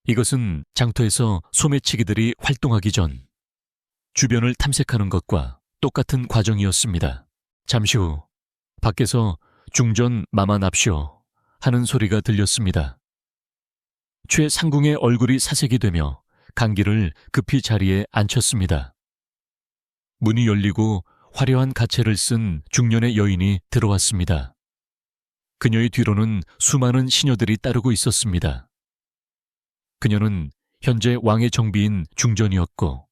이것은 장터에서 소매치기들이 활동하기 전 주변을 탐색하는 것과 똑같은 과정이었습니다. 잠시 후 밖에서 중전 마마납쇼 하는 소리가 들렸습니다. 최상궁의 얼굴이 사색이 되며 강기를 급히 자리에 앉혔습니다. 문이 열리고 화려한 가채를 쓴 중년의 여인이 들어왔습니다. 그녀의 뒤로는 수많은 시녀들이 따르고 있었습니다. 그녀는 현재 왕의 정비인 중전이었고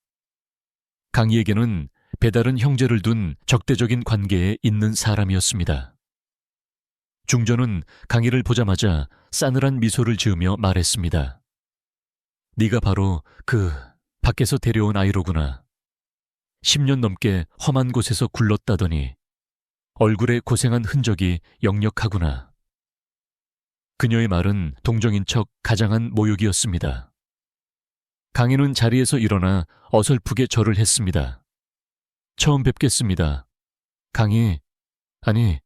강희에게는 배다른 형제를 둔 적대적인 관계에 있는 사람이었습니다. 중전은 강희를 보자마자 싸늘한 미소를 지으며 말했습니다. 네가 바로 그 밖에서 데려온 아이로구나. 10년 넘게 험한 곳에서 굴렀다더니 얼굴에 고생한 흔적이 역력하구나. 그녀의 말은 동정인 척 가장한 모욕이었습니다. 강희는 자리에서 일어나 어설프게 절을 했습니다. 처음 뵙겠습니다. 강희, 아니,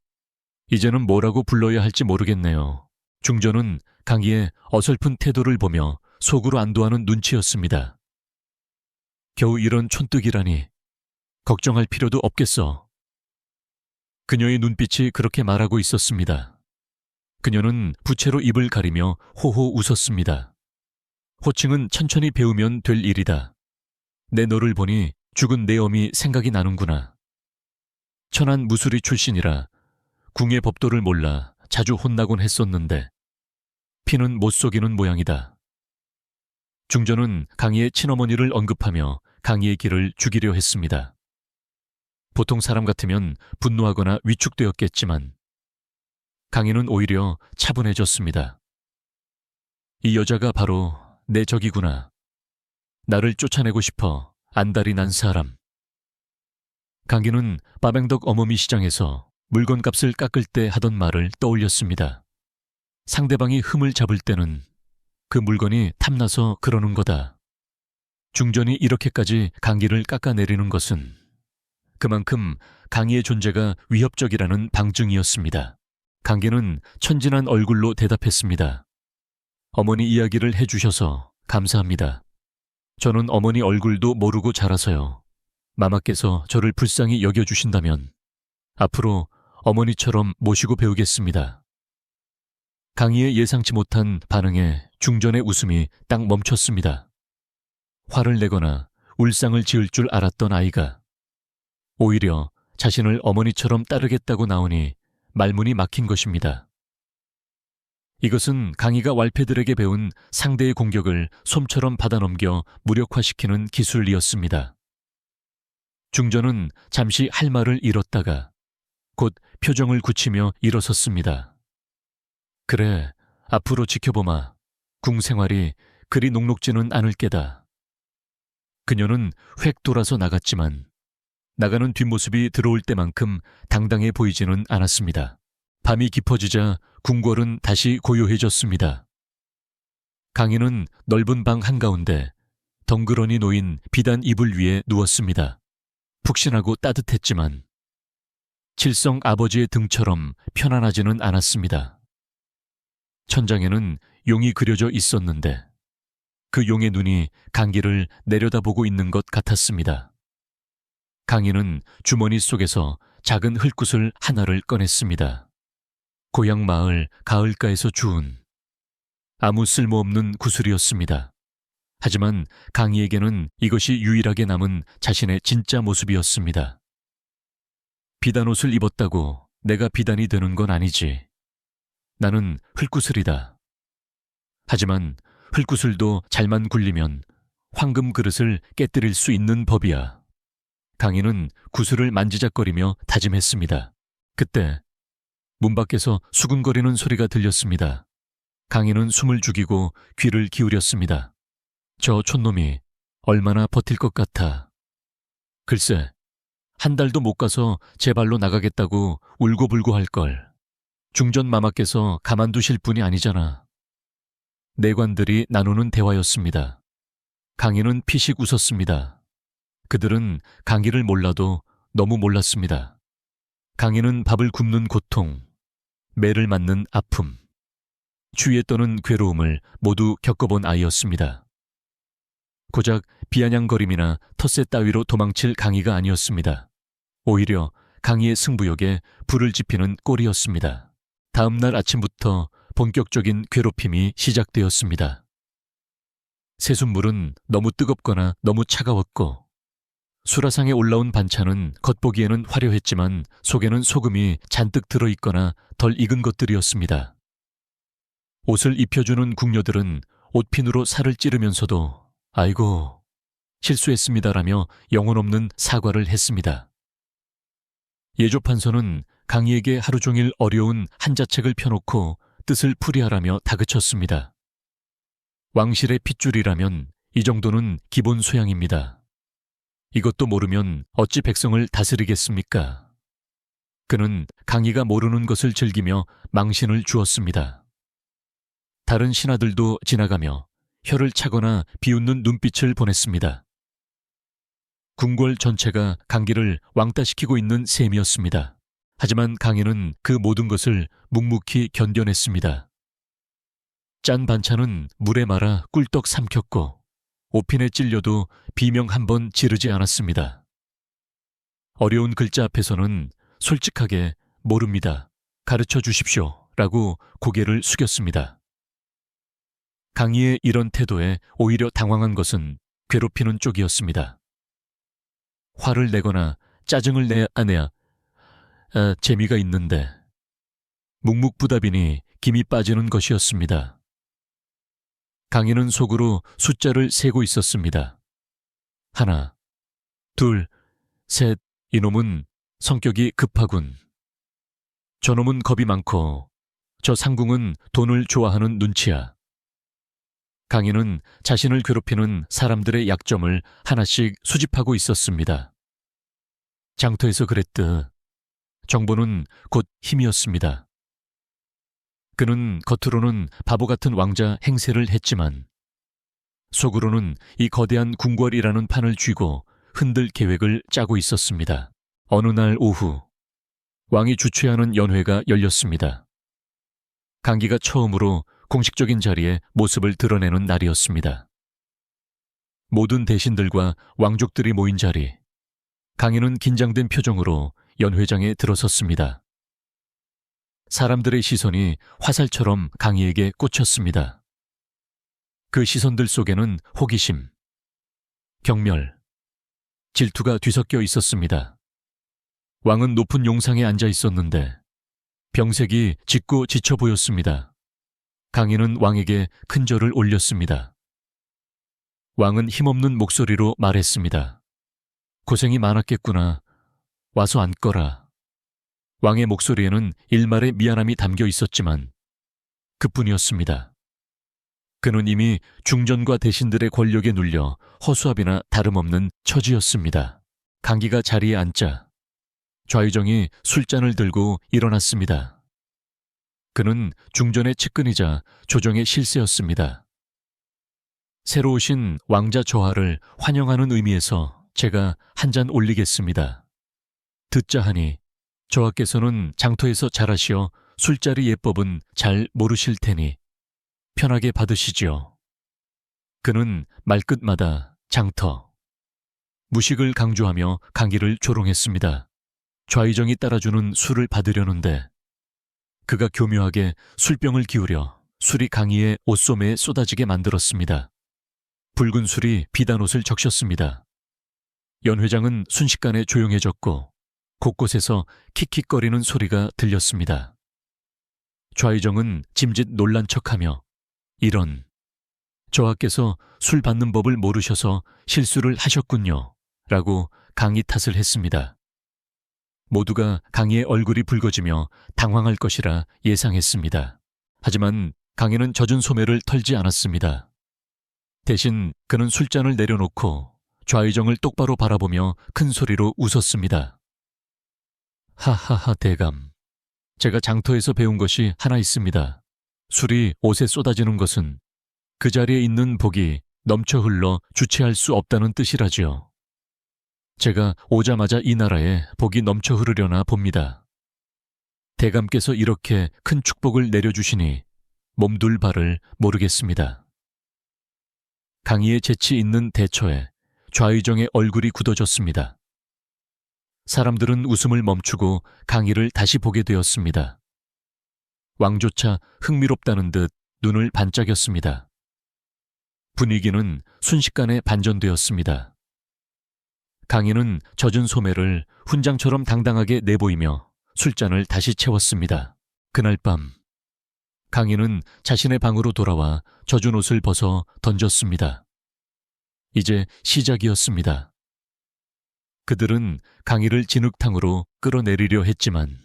이제는 뭐라고 불러야 할지 모르겠네요. 중전은 강희의 어설픈 태도를 보며 속으로 안도하는 눈치였습니다. 겨우 이런 촌뜨기라니. 걱정할 필요도 없겠어. 그녀의 눈빛이 그렇게 말하고 있었습니다. 그녀는 부채로 입을 가리며 호호 웃었습니다. 호칭은 천천히 배우면 될 일이다. 내 너를 보니 죽은 내 어미 생각이 나는구나. 천안 무수리 출신이라 궁의 법도를 몰라 자주 혼나곤 했었는데 피는 못 속이는 모양이다. 중전은 강희의 친어머니를 언급하며 강희의 길을 죽이려 했습니다. 보통 사람 같으면 분노하거나 위축되었겠지만 강희는 오히려 차분해졌습니다. 이 여자가 바로 내 적이구나. 나를 쫓아내고 싶어 안달이 난 사람. 강희는 빠뱅덕 어머미 시장에서 물건값을 깎을 때 하던 말을 떠올렸습니다. 상대방이 흠을 잡을 때는 그 물건이 탐나서 그러는 거다. 중전이 이렇게까지 강희를 깎아내리는 것은 그만큼 강희의 존재가 위협적이라는 방증이었습니다. 강희는 천진한 얼굴로 대답했습니다. 어머니 이야기를 해주셔서 감사합니다. 저는 어머니 얼굴도 모르고 자라서요. 마마께서 저를 불쌍히 여겨주신다면 앞으로 어머니처럼 모시고 배우겠습니다. 강희의 예상치 못한 반응에 중전의 웃음이 딱 멈췄습니다. 화를 내거나 울상을 지을 줄 알았던 아이가 오히려 자신을 어머니처럼 따르겠다고 나오니 말문이 막힌 것입니다. 이것은 강희가 왈패들에게 배운 상대의 공격을 솜처럼 받아넘겨 무력화시키는 기술이었습니다. 중전은 잠시 할 말을 잃었다가 곧 표정을 굳히며 일어섰습니다. 그래, 앞으로 지켜보마. 궁 생활이 그리 녹록지는 않을 게다. 그녀는 획 돌아서 나갔지만 나가는 뒷모습이 들어올 때만큼 당당해 보이지는 않았습니다. 밤이 깊어지자 궁궐은 다시 고요해졌습니다. 강희는 넓은 방 한가운데 덩그러니 놓인 비단 이불 위에 누웠습니다. 푹신하고 따뜻했지만 칠성 아버지의 등처럼 편안하지는 않았습니다. 천장에는 용이 그려져 있었는데 그 용의 눈이 강희를 내려다보고 있는 것 같았습니다. 강희는 주머니 속에서 작은 흙굿을 하나를 꺼냈습니다. 고향 마을 가을가에서 주운 아무 쓸모없는 구슬이었습니다. 하지만 강희에게는 이것이 유일하게 남은 자신의 진짜 모습이었습니다. 비단옷을 입었다고 내가 비단이 되는 건 아니지. 나는 흙구슬이다. 하지만 흙구슬도 잘만 굴리면 황금 그릇을 깨뜨릴 수 있는 법이야. 강희는 구슬을 만지작거리며 다짐했습니다. 그때 문 밖에서 수근거리는 소리가 들렸습니다. 강희는 숨을 죽이고 귀를 기울였습니다. 저 촌놈이 얼마나 버틸 것 같아. 글쎄, 한 달도 못 가서 제 발로 나가겠다고 울고불고 할걸. 중전 마마께서 가만두실 분이 아니잖아. 내관들이 나누는 대화였습니다. 강희는 피식 웃었습니다. 그들은 강희를 몰라도 너무 몰랐습니다. 강희는 밥을 굽는 고통, 매를 맞는 아픔, 추위에 떠는 괴로움을 모두 겪어본 아이였습니다. 고작 비아냥거림이나 텃세 따위로 도망칠 강희가 아니었습니다. 오히려 강희의 승부욕에 불을 지피는 꼴이었습니다. 다음 날 아침부터 본격적인 괴롭힘이 시작되었습니다. 새순물은 너무 뜨겁거나 너무 차가웠고 수라상에 올라온 반찬은 겉보기에는 화려했지만 속에는 소금이 잔뜩 들어있거나 덜 익은 것들이었습니다. 옷을 입혀주는 궁녀들은 옷핀으로 살을 찌르면서도 아이고, 실수했습니다라며 영혼 없는 사과를 했습니다. 예조판서는 강희에게 하루 종일 어려운 한자책을 펴놓고 뜻을 풀이하라며 다그쳤습니다. 왕실의 핏줄이라면 이 정도는 기본 소양입니다. 이것도 모르면 어찌 백성을 다스리겠습니까? 그는 강희가 모르는 것을 즐기며 망신을 주었습니다. 다른 신하들도 지나가며 혀를 차거나 비웃는 눈빛을 보냈습니다. 궁궐 전체가 강희를 왕따시키고 있는 셈이었습니다. 하지만 강희는 그 모든 것을 묵묵히 견뎌냈습니다. 짠 반찬은 물에 말아 꿀떡 삼켰고 오핀에 찔려도 비명 한 번 지르지 않았습니다. 어려운 글자 앞에서는 솔직하게 모릅니다. 가르쳐 주십시오 라고 고개를 숙였습니다. 강희의 이런 태도에 오히려 당황한 것은 괴롭히는 쪽이었습니다. 화를 내거나 짜증을 내야 재미가 있는데 묵묵부답이니 김이 빠지는 것이었습니다. 강희는 속으로 숫자를 세고 있었습니다. 하나, 둘, 셋, 이놈은 성격이 급하군. 저놈은 겁이 많고 저 상궁은 돈을 좋아하는 눈치야. 강희는 자신을 괴롭히는 사람들의 약점을 하나씩 수집하고 있었습니다. 장터에서 그랬듯 정보는 곧 힘이었습니다. 그는 겉으로는 바보 같은 왕자 행세를 했지만 속으로는 이 거대한 궁궐이라는 판을 쥐고 흔들 계획을 짜고 있었습니다. 어느 날 오후 왕이 주최하는 연회가 열렸습니다. 강희가 처음으로 공식적인 자리에 모습을 드러내는 날이었습니다. 모든 대신들과 왕족들이 모인 자리, 강희는 긴장된 표정으로 연회장에 들어섰습니다. 사람들의 시선이 화살처럼 강희에게 꽂혔습니다. 그 시선들 속에는 호기심, 경멸, 질투가 뒤섞여 있었습니다. 왕은 높은 용상에 앉아 있었는데 병색이 짙고 지쳐 보였습니다. 강희는 왕에게 큰 절을 올렸습니다. 왕은 힘없는 목소리로 말했습니다. 고생이 많았겠구나. 와서 앉거라. 왕의 목소리에는 일말의 미안함이 담겨 있었지만 그뿐이었습니다. 그는 이미 중전과 대신들의 권력에 눌려 허수아비나 다름없는 처지였습니다. 강희가 자리에 앉자 좌의정이 술잔을 들고 일어났습니다. 그는 중전의 측근이자 조정의 실세였습니다. 새로 오신 왕자 저하를 환영하는 의미에서 제가 한 잔 올리겠습니다. 듣자 하니 저하께서는 장터에서 자라시어 술자리 예법은 잘 모르실 테니 편하게 받으시지요. 그는 말끝마다 장터, 무식을 강조하며 강희를 조롱했습니다. 좌의정이 따라주는 술을 받으려는데 그가 교묘하게 술병을 기울여 술이 강희의 옷소매에 쏟아지게 만들었습니다. 붉은 술이 비단 옷을 적셨습니다. 연 회장은 순식간에 조용해졌고 곳곳에서 킥킥거리는 소리가 들렸습니다. 좌의정은 짐짓 놀란 척하며 이런, 저하께서 술 받는 법을 모르셔서 실수를 하셨군요 라고 강희 탓을 했습니다. 모두가 강희의 얼굴이 붉어지며 당황할 것이라 예상했습니다. 하지만 강희는 젖은 소매를 털지 않았습니다. 대신 그는 술잔을 내려놓고 좌의정을 똑바로 바라보며 큰 소리로 웃었습니다. 하하하 대감, 제가 장터에서 배운 것이 하나 있습니다. 술이 옷에 쏟아지는 것은 그 자리에 있는 복이 넘쳐 흘러 주체할 수 없다는 뜻이라지요. 제가 오자마자 이 나라에 복이 넘쳐 흐르려나 봅니다. 대감께서 이렇게 큰 축복을 내려주시니 몸둘 바를 모르겠습니다. 강희의 재치 있는 대처에 좌의정의 얼굴이 굳어졌습니다. 사람들은 웃음을 멈추고 강희를 다시 보게 되었습니다. 왕조차 흥미롭다는 듯 눈을 반짝였습니다. 분위기는 순식간에 반전되었습니다. 강희는 젖은 소매를 훈장처럼 당당하게 내보이며 술잔을 다시 채웠습니다. 그날 밤 강희는 자신의 방으로 돌아와 젖은 옷을 벗어 던졌습니다. 이제 시작이었습니다. 그들은 강희를 진흙탕으로 끌어내리려 했지만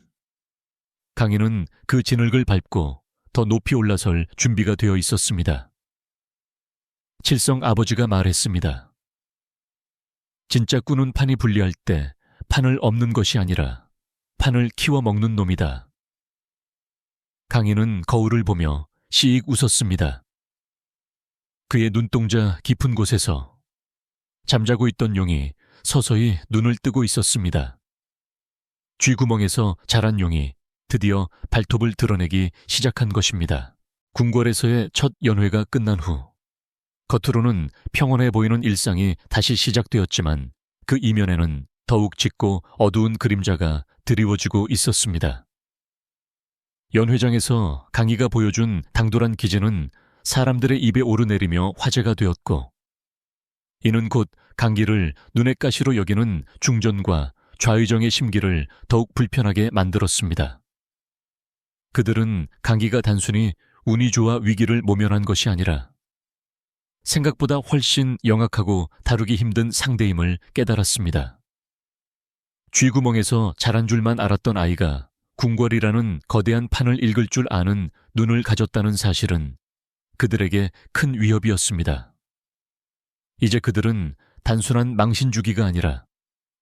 강희는 그 진흙을 밟고 더 높이 올라설 준비가 되어 있었습니다. 칠성 아버지가 말했습니다. 진짜 꾸는 판이 불리할 때 판을 엎는 것이 아니라 판을 키워 먹는 놈이다. 강희는 거울을 보며 시익 웃었습니다. 그의 눈동자 깊은 곳에서 잠자고 있던 용이 서서히 눈을 뜨고 있었습니다. 쥐구멍에서 자란 용이 드디어 발톱을 드러내기 시작한 것입니다. 궁궐에서의 첫 연회가 끝난 후 겉으로는 평온해 보이는 일상이 다시 시작되었지만 그 이면에는 더욱 짙고 어두운 그림자가 드리워지고 있었습니다. 연회장에서 강희가 보여준 당돌한 기재는 사람들의 입에 오르내리며 화제가 되었고 이는 곧 강희를 눈의 가시로 여기는 중전과 좌의정의 심기를 더욱 불편하게 만들었습니다. 그들은 강희가 단순히 운이 좋아 위기를 모면한 것이 아니라 생각보다 훨씬 영악하고 다루기 힘든 상대임을 깨달았습니다. 쥐구멍에서 자란 줄만 알았던 아이가 궁궐이라는 거대한 판을 읽을 줄 아는 눈을 가졌다는 사실은 그들에게 큰 위협이었습니다. 이제 그들은 단순한 망신주기가 아니라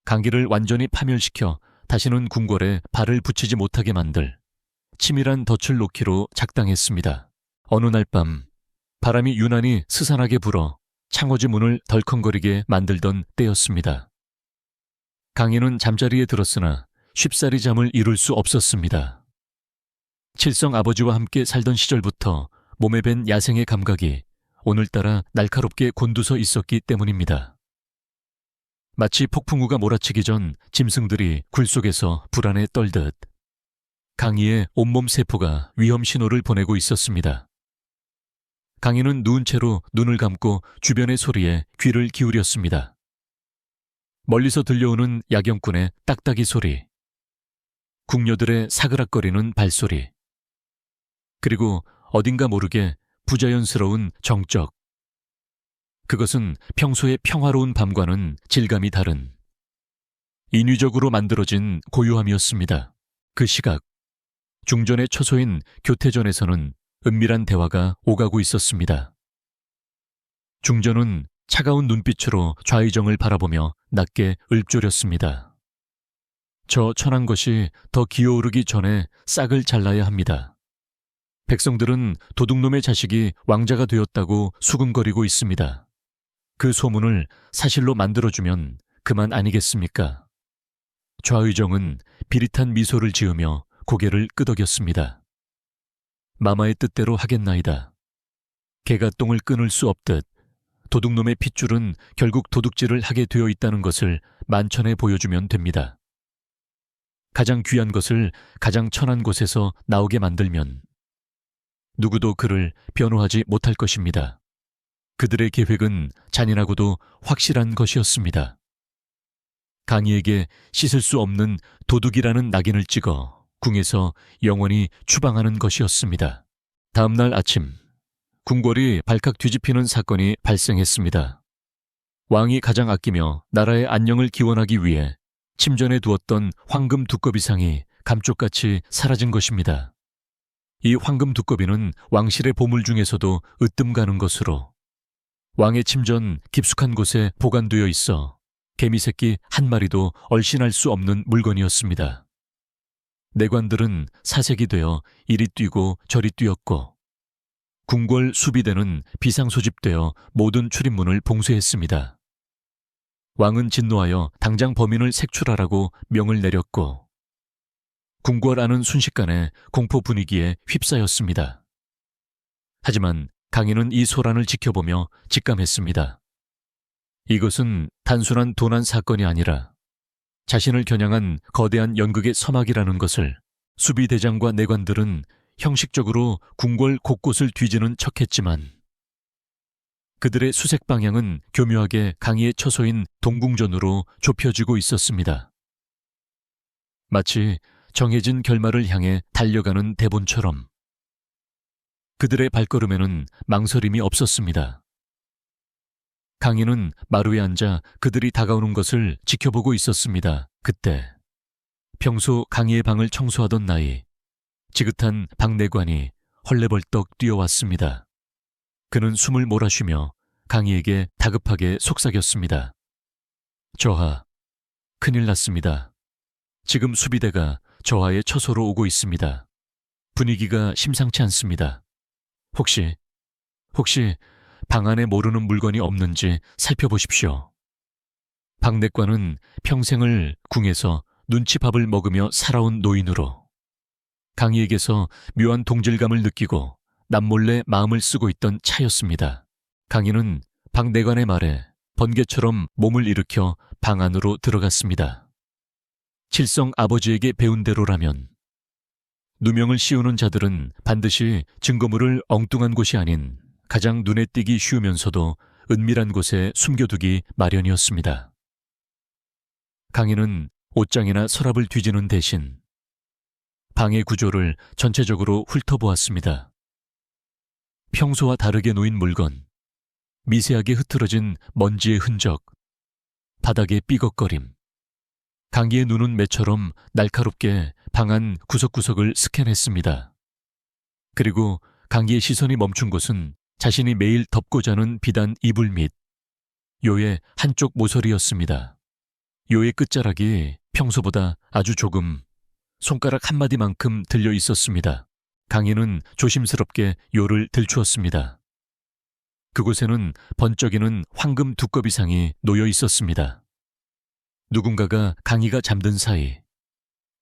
강희를 완전히 파멸시켜 다시는 궁궐에 발을 붙이지 못하게 만들 치밀한 덫을 놓기로 작당했습니다. 어느 날 밤 바람이 유난히 스산하게 불어 창호지 문을 덜컹거리게 만들던 때였습니다. 강희는 잠자리에 들었으나 쉽사리 잠을 이룰 수 없었습니다. 칠성 아버지와 함께 살던 시절부터 몸에 밴 야생의 감각이 오늘따라 날카롭게 곤두서 있었기 때문입니다. 마치 폭풍우가 몰아치기 전 짐승들이 굴 속에서 불안에 떨듯 강희의 온몸 세포가 위험 신호를 보내고 있었습니다. 강희는 누운 채로 눈을 감고 주변의 소리에 귀를 기울였습니다. 멀리서 들려오는 야경꾼의 딱딱이 소리, 궁녀들의 사그락거리는 발소리, 그리고 어딘가 모르게 부자연스러운 정적. 그것은 평소의 평화로운 밤과는 질감이 다른 인위적으로 만들어진 고요함이었습니다. 그 시각, 중전의 처소인 교태전에서는 은밀한 대화가 오가고 있었습니다. 중전은 차가운 눈빛으로 좌의정을 바라보며 낮게 읊조렸습니다. 저 천한 것이 더 기어오르기 전에 싹을 잘라야 합니다. 백성들은 도둑놈의 자식이 왕자가 되었다고 수군거리고 있습니다. 그 소문을 사실로 만들어주면 그만 아니겠습니까? 좌의정은 비릿한 미소를 지으며 고개를 끄덕였습니다. 마마의 뜻대로 하겠나이다. 개가 똥을 끊을 수 없듯 도둑놈의 핏줄은 결국 도둑질을 하게 되어 있다는 것을 만천에 보여주면 됩니다. 가장 귀한 것을 가장 천한 곳에서 나오게 만들면 누구도 그를 변호하지 못할 것입니다. 그들의 계획은 잔인하고도 확실한 것이었습니다. 강희에게 씻을 수 없는 도둑이라는 낙인을 찍어 궁에서 영원히 추방하는 것이었습니다. 다음 날 아침, 궁궐이 발칵 뒤집히는 사건이 발생했습니다. 왕이 가장 아끼며 나라의 안녕을 기원하기 위해 침전에 두었던 황금 두꺼비상이 감쪽같이 사라진 것입니다. 이 황금 두꺼비는 왕실의 보물 중에서도 으뜸 가는 것으로 왕의 침전 깊숙한 곳에 보관되어 있어 개미새끼 한 마리도 얼씬할 수 없는 물건이었습니다. 내관들은 사색이 되어 이리 뛰고 저리 뛰었고 궁궐 수비대는 비상소집되어 모든 출입문을 봉쇄했습니다. 왕은 진노하여 당장 범인을 색출하라고 명을 내렸고 궁궐 안은 순식간에 공포 분위기에 휩싸였습니다. 하지만 강희는 이 소란을 지켜보며 직감했습니다. 이것은 단순한 도난 사건이 아니라 자신을 겨냥한 거대한 연극의 서막이라는 것을 수비대장과 내관들은 형식적으로 궁궐 곳곳을 뒤지는 척했지만 그들의 수색 방향은 교묘하게 강희의 처소인 동궁전으로 좁혀지고 있었습니다. 마치 정해진 결말을 향해 달려가는 대본처럼 그들의 발걸음에는 망설임이 없었습니다. 강희는 마루에 앉아 그들이 다가오는 것을 지켜보고 있었습니다. 그때 평소 강희의 방을 청소하던 나이, 지긋한 박내관이 헐레벌떡 뛰어왔습니다. 그는 숨을 몰아쉬며 강희에게 다급하게 속삭였습니다. 저하, 큰일 났습니다. 지금 수비대가 저하의 처소로 오고 있습니다. 분위기가 심상치 않습니다. 혹시 방 안에 모르는 물건이 없는지 살펴보십시오. 박내관은 평생을 궁에서 눈치밥을 먹으며 살아온 노인으로 강희에게서 묘한 동질감을 느끼고 남몰래 마음을 쓰고 있던 차였습니다. 강희는 박내관의 말에 번개처럼 몸을 일으켜 방 안으로 들어갔습니다. 칠성 아버지에게 배운 대로라면 누명을 씌우는 자들은 반드시 증거물을 엉뚱한 곳이 아닌 가장 눈에 띄기 쉬우면서도 은밀한 곳에 숨겨두기 마련이었습니다. 강희는 옷장이나 서랍을 뒤지는 대신 방의 구조를 전체적으로 훑어보았습니다. 평소와 다르게 놓인 물건, 미세하게 흐트러진 먼지의 흔적, 바닥의 삐걱거림. 강희의 눈은 매처럼 날카롭게 방 안 구석구석을 스캔했습니다. 그리고 강희의 시선이 멈춘 곳은 자신이 매일 덮고 자는 비단 이불 밑 요의 한쪽 모서리였습니다. 요의 끝자락이 평소보다 아주 조금 손가락 한마디만큼 들려 있었습니다. 강희는 조심스럽게 요를 들추었습니다. 그곳에는 번쩍이는 황금 두꺼비상이 놓여 있었습니다. 누군가가 강희가 잠든 사이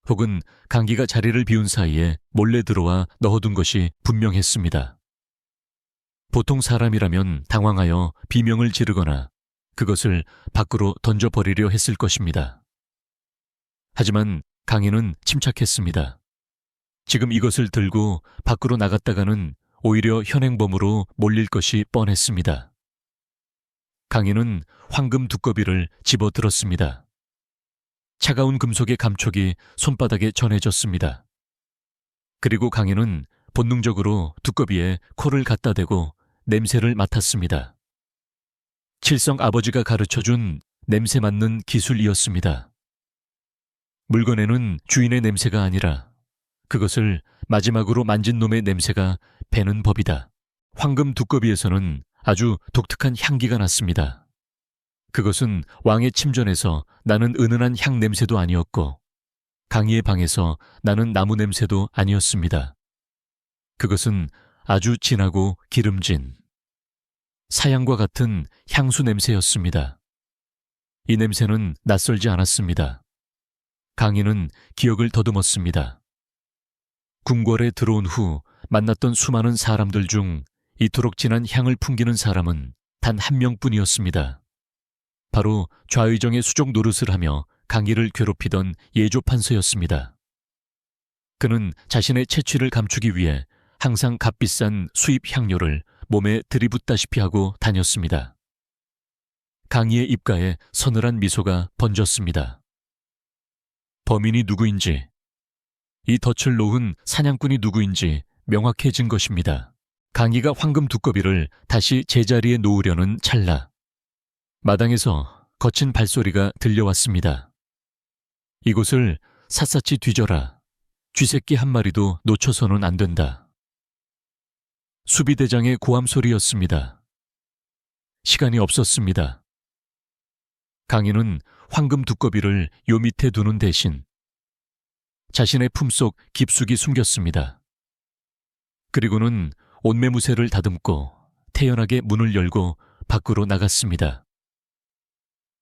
혹은 강희가 자리를 비운 사이에 몰래 들어와 넣어둔 것이 분명했습니다. 보통 사람이라면 당황하여 비명을 지르거나 그것을 밖으로 던져버리려 했을 것입니다. 하지만 강희는 침착했습니다. 지금 이것을 들고 밖으로 나갔다가는 오히려 현행범으로 몰릴 것이 뻔했습니다. 강희는 황금 두꺼비를 집어들었습니다. 차가운 금속의 감촉이 손바닥에 전해졌습니다. 그리고 강희는 본능적으로 두꺼비에 코를 갖다 대고 냄새를 맡았습니다. 칠성 아버지가 가르쳐준 냄새 맡는 기술이었습니다. 물건에는 주인의 냄새가 아니라 그것을 마지막으로 만진 놈의 냄새가 배는 법이다. 황금 두꺼비에서는 아주 독특한 향기가 났습니다. 그것은 왕의 침전에서 나는 은은한 향 냄새도 아니었고 강희의 방에서 나는 나무 냄새도 아니었습니다. 그것은 아주 진하고 기름진 사양과 같은 향수 냄새였습니다. 이 냄새는 낯설지 않았습니다. 강희는 기억을 더듬었습니다. 궁궐에 들어온 후 만났던 수많은 사람들 중 이토록 진한 향을 풍기는 사람은 단 한 명뿐이었습니다. 바로 좌의정의 수족 노릇을 하며 강희를 괴롭히던 예조 판서였습니다. 그는 자신의 채취를 감추기 위해 항상 값비싼 수입 향료를 몸에 들이붓다시피 하고 다녔습니다. 강희의 입가에 서늘한 미소가 번졌습니다. 범인이 누구인지, 이 덫을 놓은 사냥꾼이 누구인지 명확해진 것입니다. 강희가 황금 두꺼비를 다시 제자리에 놓으려는 찰나 마당에서 거친 발소리가 들려왔습니다. 이곳을 샅샅이 뒤져라. 쥐새끼 한 마리도 놓쳐서는 안 된다. 수비대장의 고함 소리였습니다. 시간이 없었습니다. 강희는 황금 두꺼비를 요 밑에 두는 대신 자신의 품속 깊숙이 숨겼습니다. 그리고는 옷매무새를 다듬고 태연하게 문을 열고 밖으로 나갔습니다.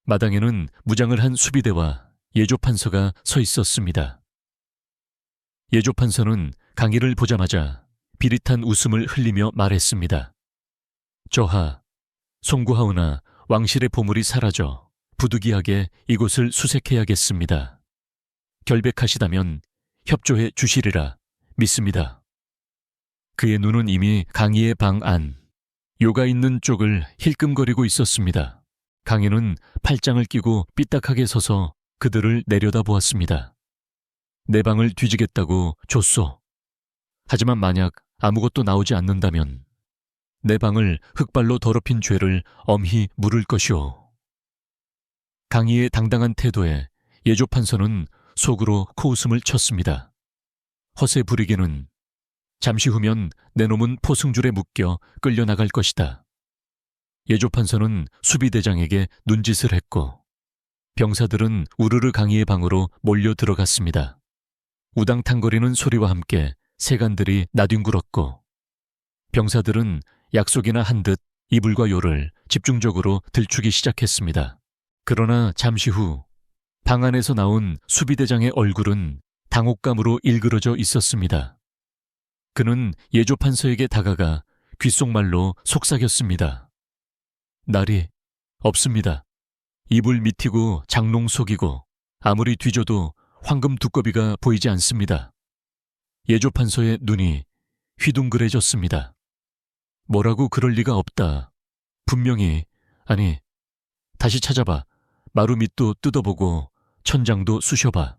마당에는 무장을 한 수비대와 예조 판서가 서 있었습니다. 예조 판서는 강희를 보자마자 비릿한 웃음을 흘리며 말했습니다. 저하, 송구하오나 왕실의 보물이 사라져 부득이하게 이곳을 수색해야겠습니다. 결백하시다면 협조해 주시리라 믿습니다. 그의 눈은 이미 강희의 방 안, 요가 있는 쪽을 힐끔거리고 있었습니다. 강희는 팔짱을 끼고 삐딱하게 서서 그들을 내려다보았습니다. 내 방을 뒤지겠다고 줬소. 하지만 만약 아무것도 나오지 않는다면 내 방을 흙발로 더럽힌 죄를 엄히 물을 것이오. 강희의 당당한 태도에 예조 판서는 속으로 코웃음을 쳤습니다. 허세 부리기는 잠시 후면 내 놈은 포승줄에 묶여 끌려나갈 것이다. 예조 판서는 수비대장에게 눈짓을 했고 병사들은 우르르 강희의 방으로 몰려 들어갔습니다. 우당탕거리는 소리와 함께 세간들이 나뒹굴었고 병사들은 약속이나 한 듯 이불과 요를 집중적으로 들추기 시작했습니다. 그러나 잠시 후 방 안에서 나온 수비대장의 얼굴은 당혹감으로 일그러져 있었습니다. 그는 예조 판서에게 다가가 귓속말로 속삭였습니다. 날이 없습니다. 이불 밑이고 장롱 속이고 아무리 뒤져도 황금 두꺼비가 보이지 않습니다. 예조 판서의 눈이 휘둥그레졌습니다. 뭐라고 그럴 리가 없다. 분명히, 아니, 다시 찾아봐. 마루 밑도 뜯어보고 천장도 쑤셔봐.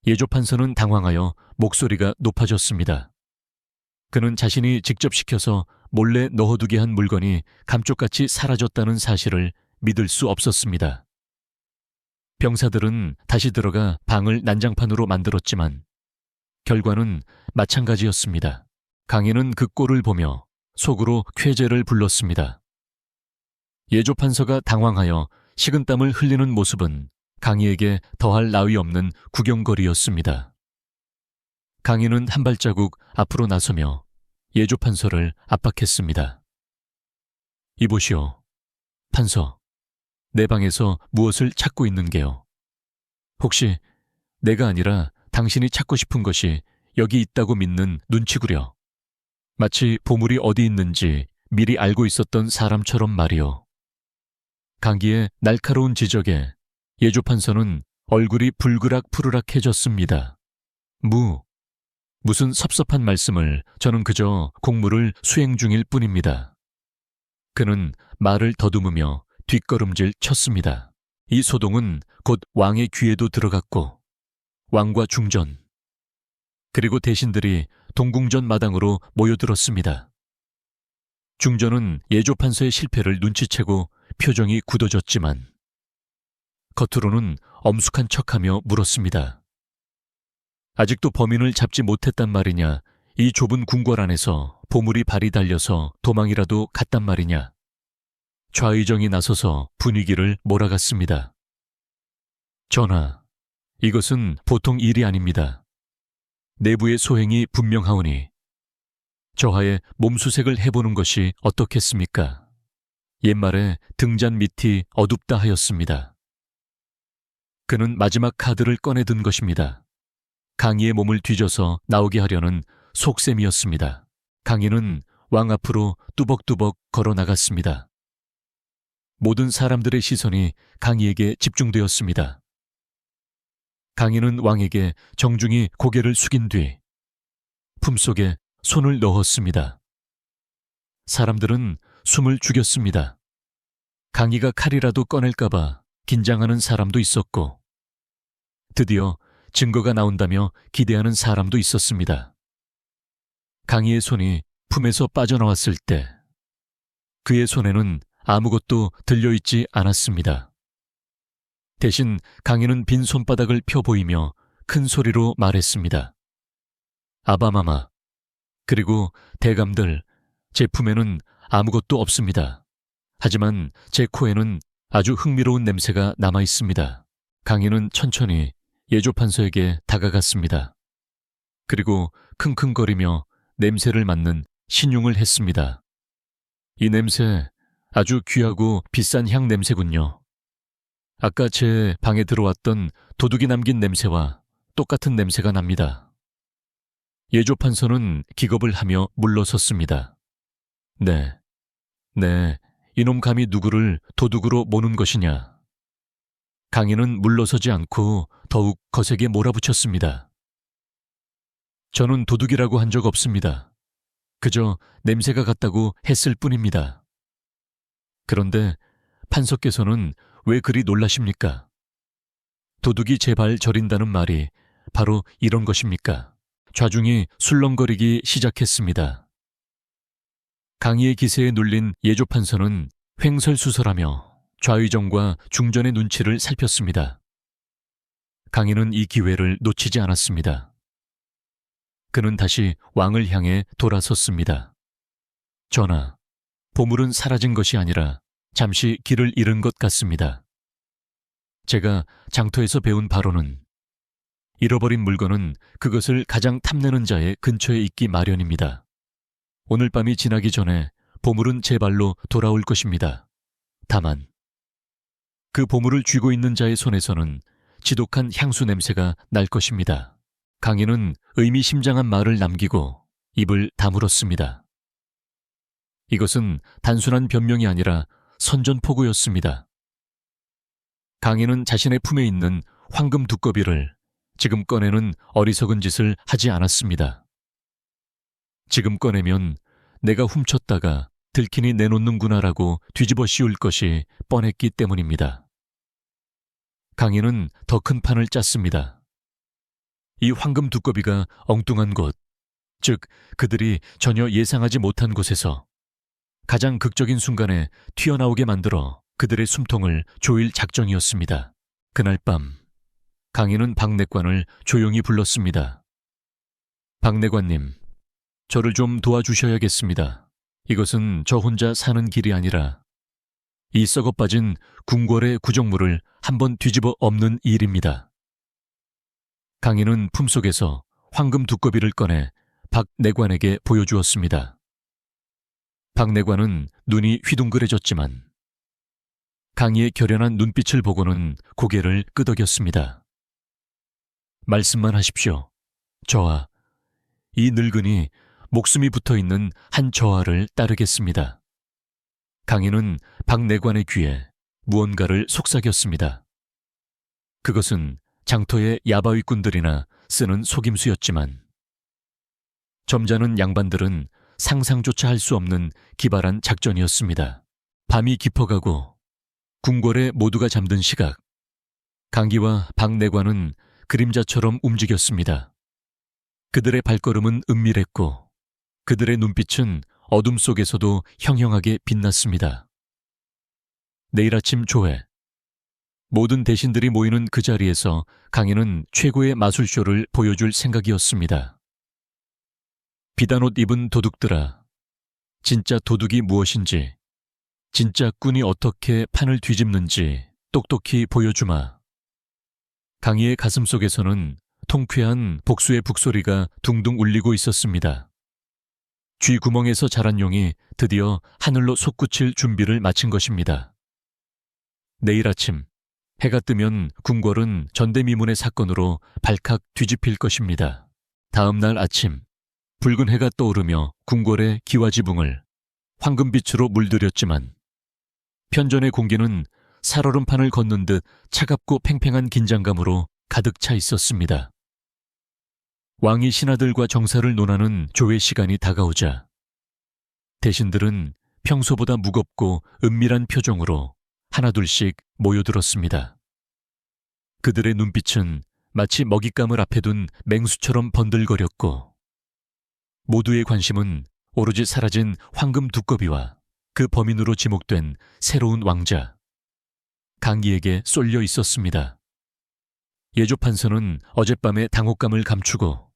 예조 판서는 당황하여 목소리가 높아졌습니다. 그는 자신이 직접 시켜서 몰래 넣어두게 한 물건이 감쪽같이 사라졌다는 사실을 믿을 수 없었습니다. 병사들은 다시 들어가 방을 난장판으로 만들었지만 결과는 마찬가지였습니다. 강희는 그 꼴을 보며 속으로 쾌재를 불렀습니다. 예조 판서가 당황하여 식은땀을 흘리는 모습은 강희에게 더할 나위 없는 구경거리였습니다. 강희는 한 발자국 앞으로 나서며 예조 판서를 압박했습니다. 이보시오, 판서, 내 방에서 무엇을 찾고 있는 게요? 혹시 내가 아니라 당신이 찾고 싶은 것이 여기 있다고 믿는 눈치구려. 마치 보물이 어디 있는지 미리 알고 있었던 사람처럼 말이오. 강희의 날카로운 지적에 예조 판서는 얼굴이 불그락푸르락해졌습니다. 무슨 섭섭한 말씀을, 저는 그저 공무를 수행 중일 뿐입니다. 그는 말을 더듬으며 뒷걸음질 쳤습니다. 이 소동은 곧 왕의 귀에도 들어갔고 왕과 중전, 그리고 대신들이 동궁전 마당으로 모여들었습니다. 중전은 예조판서의 실패를 눈치채고 표정이 굳어졌지만 겉으로는 엄숙한 척하며 물었습니다. 아직도 범인을 잡지 못했단 말이냐? 이 좁은 궁궐 안에서 보물이 발이 달려서 도망이라도 갔단 말이냐? 좌의정이 나서서 분위기를 몰아갔습니다. 전하, 이것은 보통 일이 아닙니다. 내부의 소행이 분명하오니 저하에 몸수색을 해보는 것이 어떻겠습니까? 옛말에 등잔 밑이 어둡다 하였습니다. 그는 마지막 카드를 꺼내든 것입니다. 강희의 몸을 뒤져서 나오게 하려는 속셈이었습니다. 강희는 왕 앞으로 뚜벅뚜벅 걸어 나갔습니다. 모든 사람들의 시선이 강희에게 집중되었습니다. 강희는 왕에게 정중히 고개를 숙인 뒤 품속에 손을 넣었습니다. 사람들은 숨을 죽였습니다. 강희가 칼이라도 꺼낼까봐 긴장하는 사람도 있었고 드디어 증거가 나온다며 기대하는 사람도 있었습니다. 강희의 손이 품에서 빠져나왔을 때 그의 손에는 아무것도 들려있지 않았습니다. 대신 강희는 빈 손바닥을 펴 보이며 큰 소리로 말했습니다. 아바마마, 그리고 대감들, 제 품에는 아무것도 없습니다. 하지만 제 코에는 아주 흥미로운 냄새가 남아 있습니다. 강희는 천천히 예조판서에게 다가갔습니다. 그리고 킁킁거리며 냄새를 맡는 신용을 했습니다. 이 냄새 아주 귀하고 비싼 향 냄새군요. 아까 제 방에 들어왔던 도둑이 남긴 냄새와 똑같은 냄새가 납니다. 예조판서는 기겁을 하며 물러섰습니다. 네, 이놈 감히 누구를 도둑으로 모는 것이냐. 강희는 물러서지 않고 더욱 거세게 몰아붙였습니다. 저는 도둑이라고 한 적 없습니다. 그저 냄새가 같다고 했을 뿐입니다. 그런데 판서께서는 왜 그리 놀라십니까? 도둑이 제 발 저린다는 말이 바로 이런 것입니까? 좌중이 술렁거리기 시작했습니다. 강희의 기세에 눌린 예조판서는 횡설수설하며 좌의정과 중전의 눈치를 살폈습니다. 강희는 이 기회를 놓치지 않았습니다. 그는 다시 왕을 향해 돌아섰습니다. 전하, 보물은 사라진 것이 아니라 잠시 길을 잃은 것 같습니다. 제가 장터에서 배운 바로는 잃어버린 물건은 그것을 가장 탐내는 자의 근처에 있기 마련입니다. 오늘 밤이 지나기 전에 보물은 제 발로 돌아올 것입니다. 다만 그 보물을 쥐고 있는 자의 손에서는 지독한 향수 냄새가 날 것입니다. 강희는 의미심장한 말을 남기고 입을 다물었습니다. 이것은 단순한 변명이 아니라 선전포고였습니다. 강희는 자신의 품에 있는 황금 두꺼비를 지금 꺼내는 어리석은 짓을 하지 않았습니다. 지금 꺼내면 내가 훔쳤다가 들키니 내놓는구나라고 뒤집어 씌울 것이 뻔했기 때문입니다. 강희는 더 큰 판을 짰습니다. 이 황금 두꺼비가 엉뚱한 곳, 즉 그들이 전혀 예상하지 못한 곳에서 가장 극적인 순간에 튀어나오게 만들어 그들의 숨통을 조일 작정이었습니다. 그날 밤 강희는 박내관을 조용히 불렀습니다. 박내관님, 저를 좀 도와주셔야겠습니다. 이것은 저 혼자 사는 길이 아니라 이 썩어빠진 궁궐의 구정물을 한번 뒤집어 엎는 일입니다. 강희는 품속에서 황금 두꺼비를 꺼내 박 내관에게 보여주었습니다. 박 내관은 눈이 휘둥그레졌지만 강희의 결연한 눈빛을 보고는 고개를 끄덕였습니다. 말씀만 하십시오. 저하, 이 늙은이 목숨이 붙어있는 한 저하를 따르겠습니다. 강희는 박 내관의 귀에 무언가를 속삭였습니다. 그것은 장터의 야바위꾼들이나 쓰는 속임수였지만 점잖은 양반들은 상상조차 할 수 없는 기발한 작전이었습니다. 밤이 깊어가고 궁궐에 모두가 잠든 시각, 강기와 박내관은 그림자처럼 움직였습니다. 그들의 발걸음은 은밀했고 그들의 눈빛은 어둠 속에서도 형형하게 빛났습니다. 내일 아침 조회. 모든 대신들이 모이는 그 자리에서 강인은 최고의 마술쇼를 보여줄 생각이었습니다. 비단옷 입은 도둑들아, 진짜 도둑이 무엇인지, 진짜 꾼이 어떻게 판을 뒤집는지 똑똑히 보여주마. 강희의 가슴 속에서는 통쾌한 복수의 북소리가 둥둥 울리고 있었습니다. 쥐 구멍에서 자란 용이 드디어 하늘로 솟구칠 준비를 마친 것입니다. 내일 아침 해가 뜨면 궁궐은 전대미문의 사건으로 발칵 뒤집힐 것입니다. 다음 날 아침 붉은 해가 떠오르며 궁궐의 기와지붕을 황금빛으로 물들였지만 편전의 공기는 살얼음판을 걷는 듯 차갑고 팽팽한 긴장감으로 가득 차 있었습니다. 왕이 신하들과 정사를 논하는 조회 시간이 다가오자 대신들은 평소보다 무겁고 은밀한 표정으로 하나둘씩 모여들었습니다. 그들의 눈빛은 마치 먹잇감을 앞에 둔 맹수처럼 번들거렸고 모두의 관심은 오로지 사라진 황금 두꺼비와 그 범인으로 지목된 새로운 왕자 강기에게 쏠려 있었습니다. 예조판서는 어젯밤의 당혹감을 감추고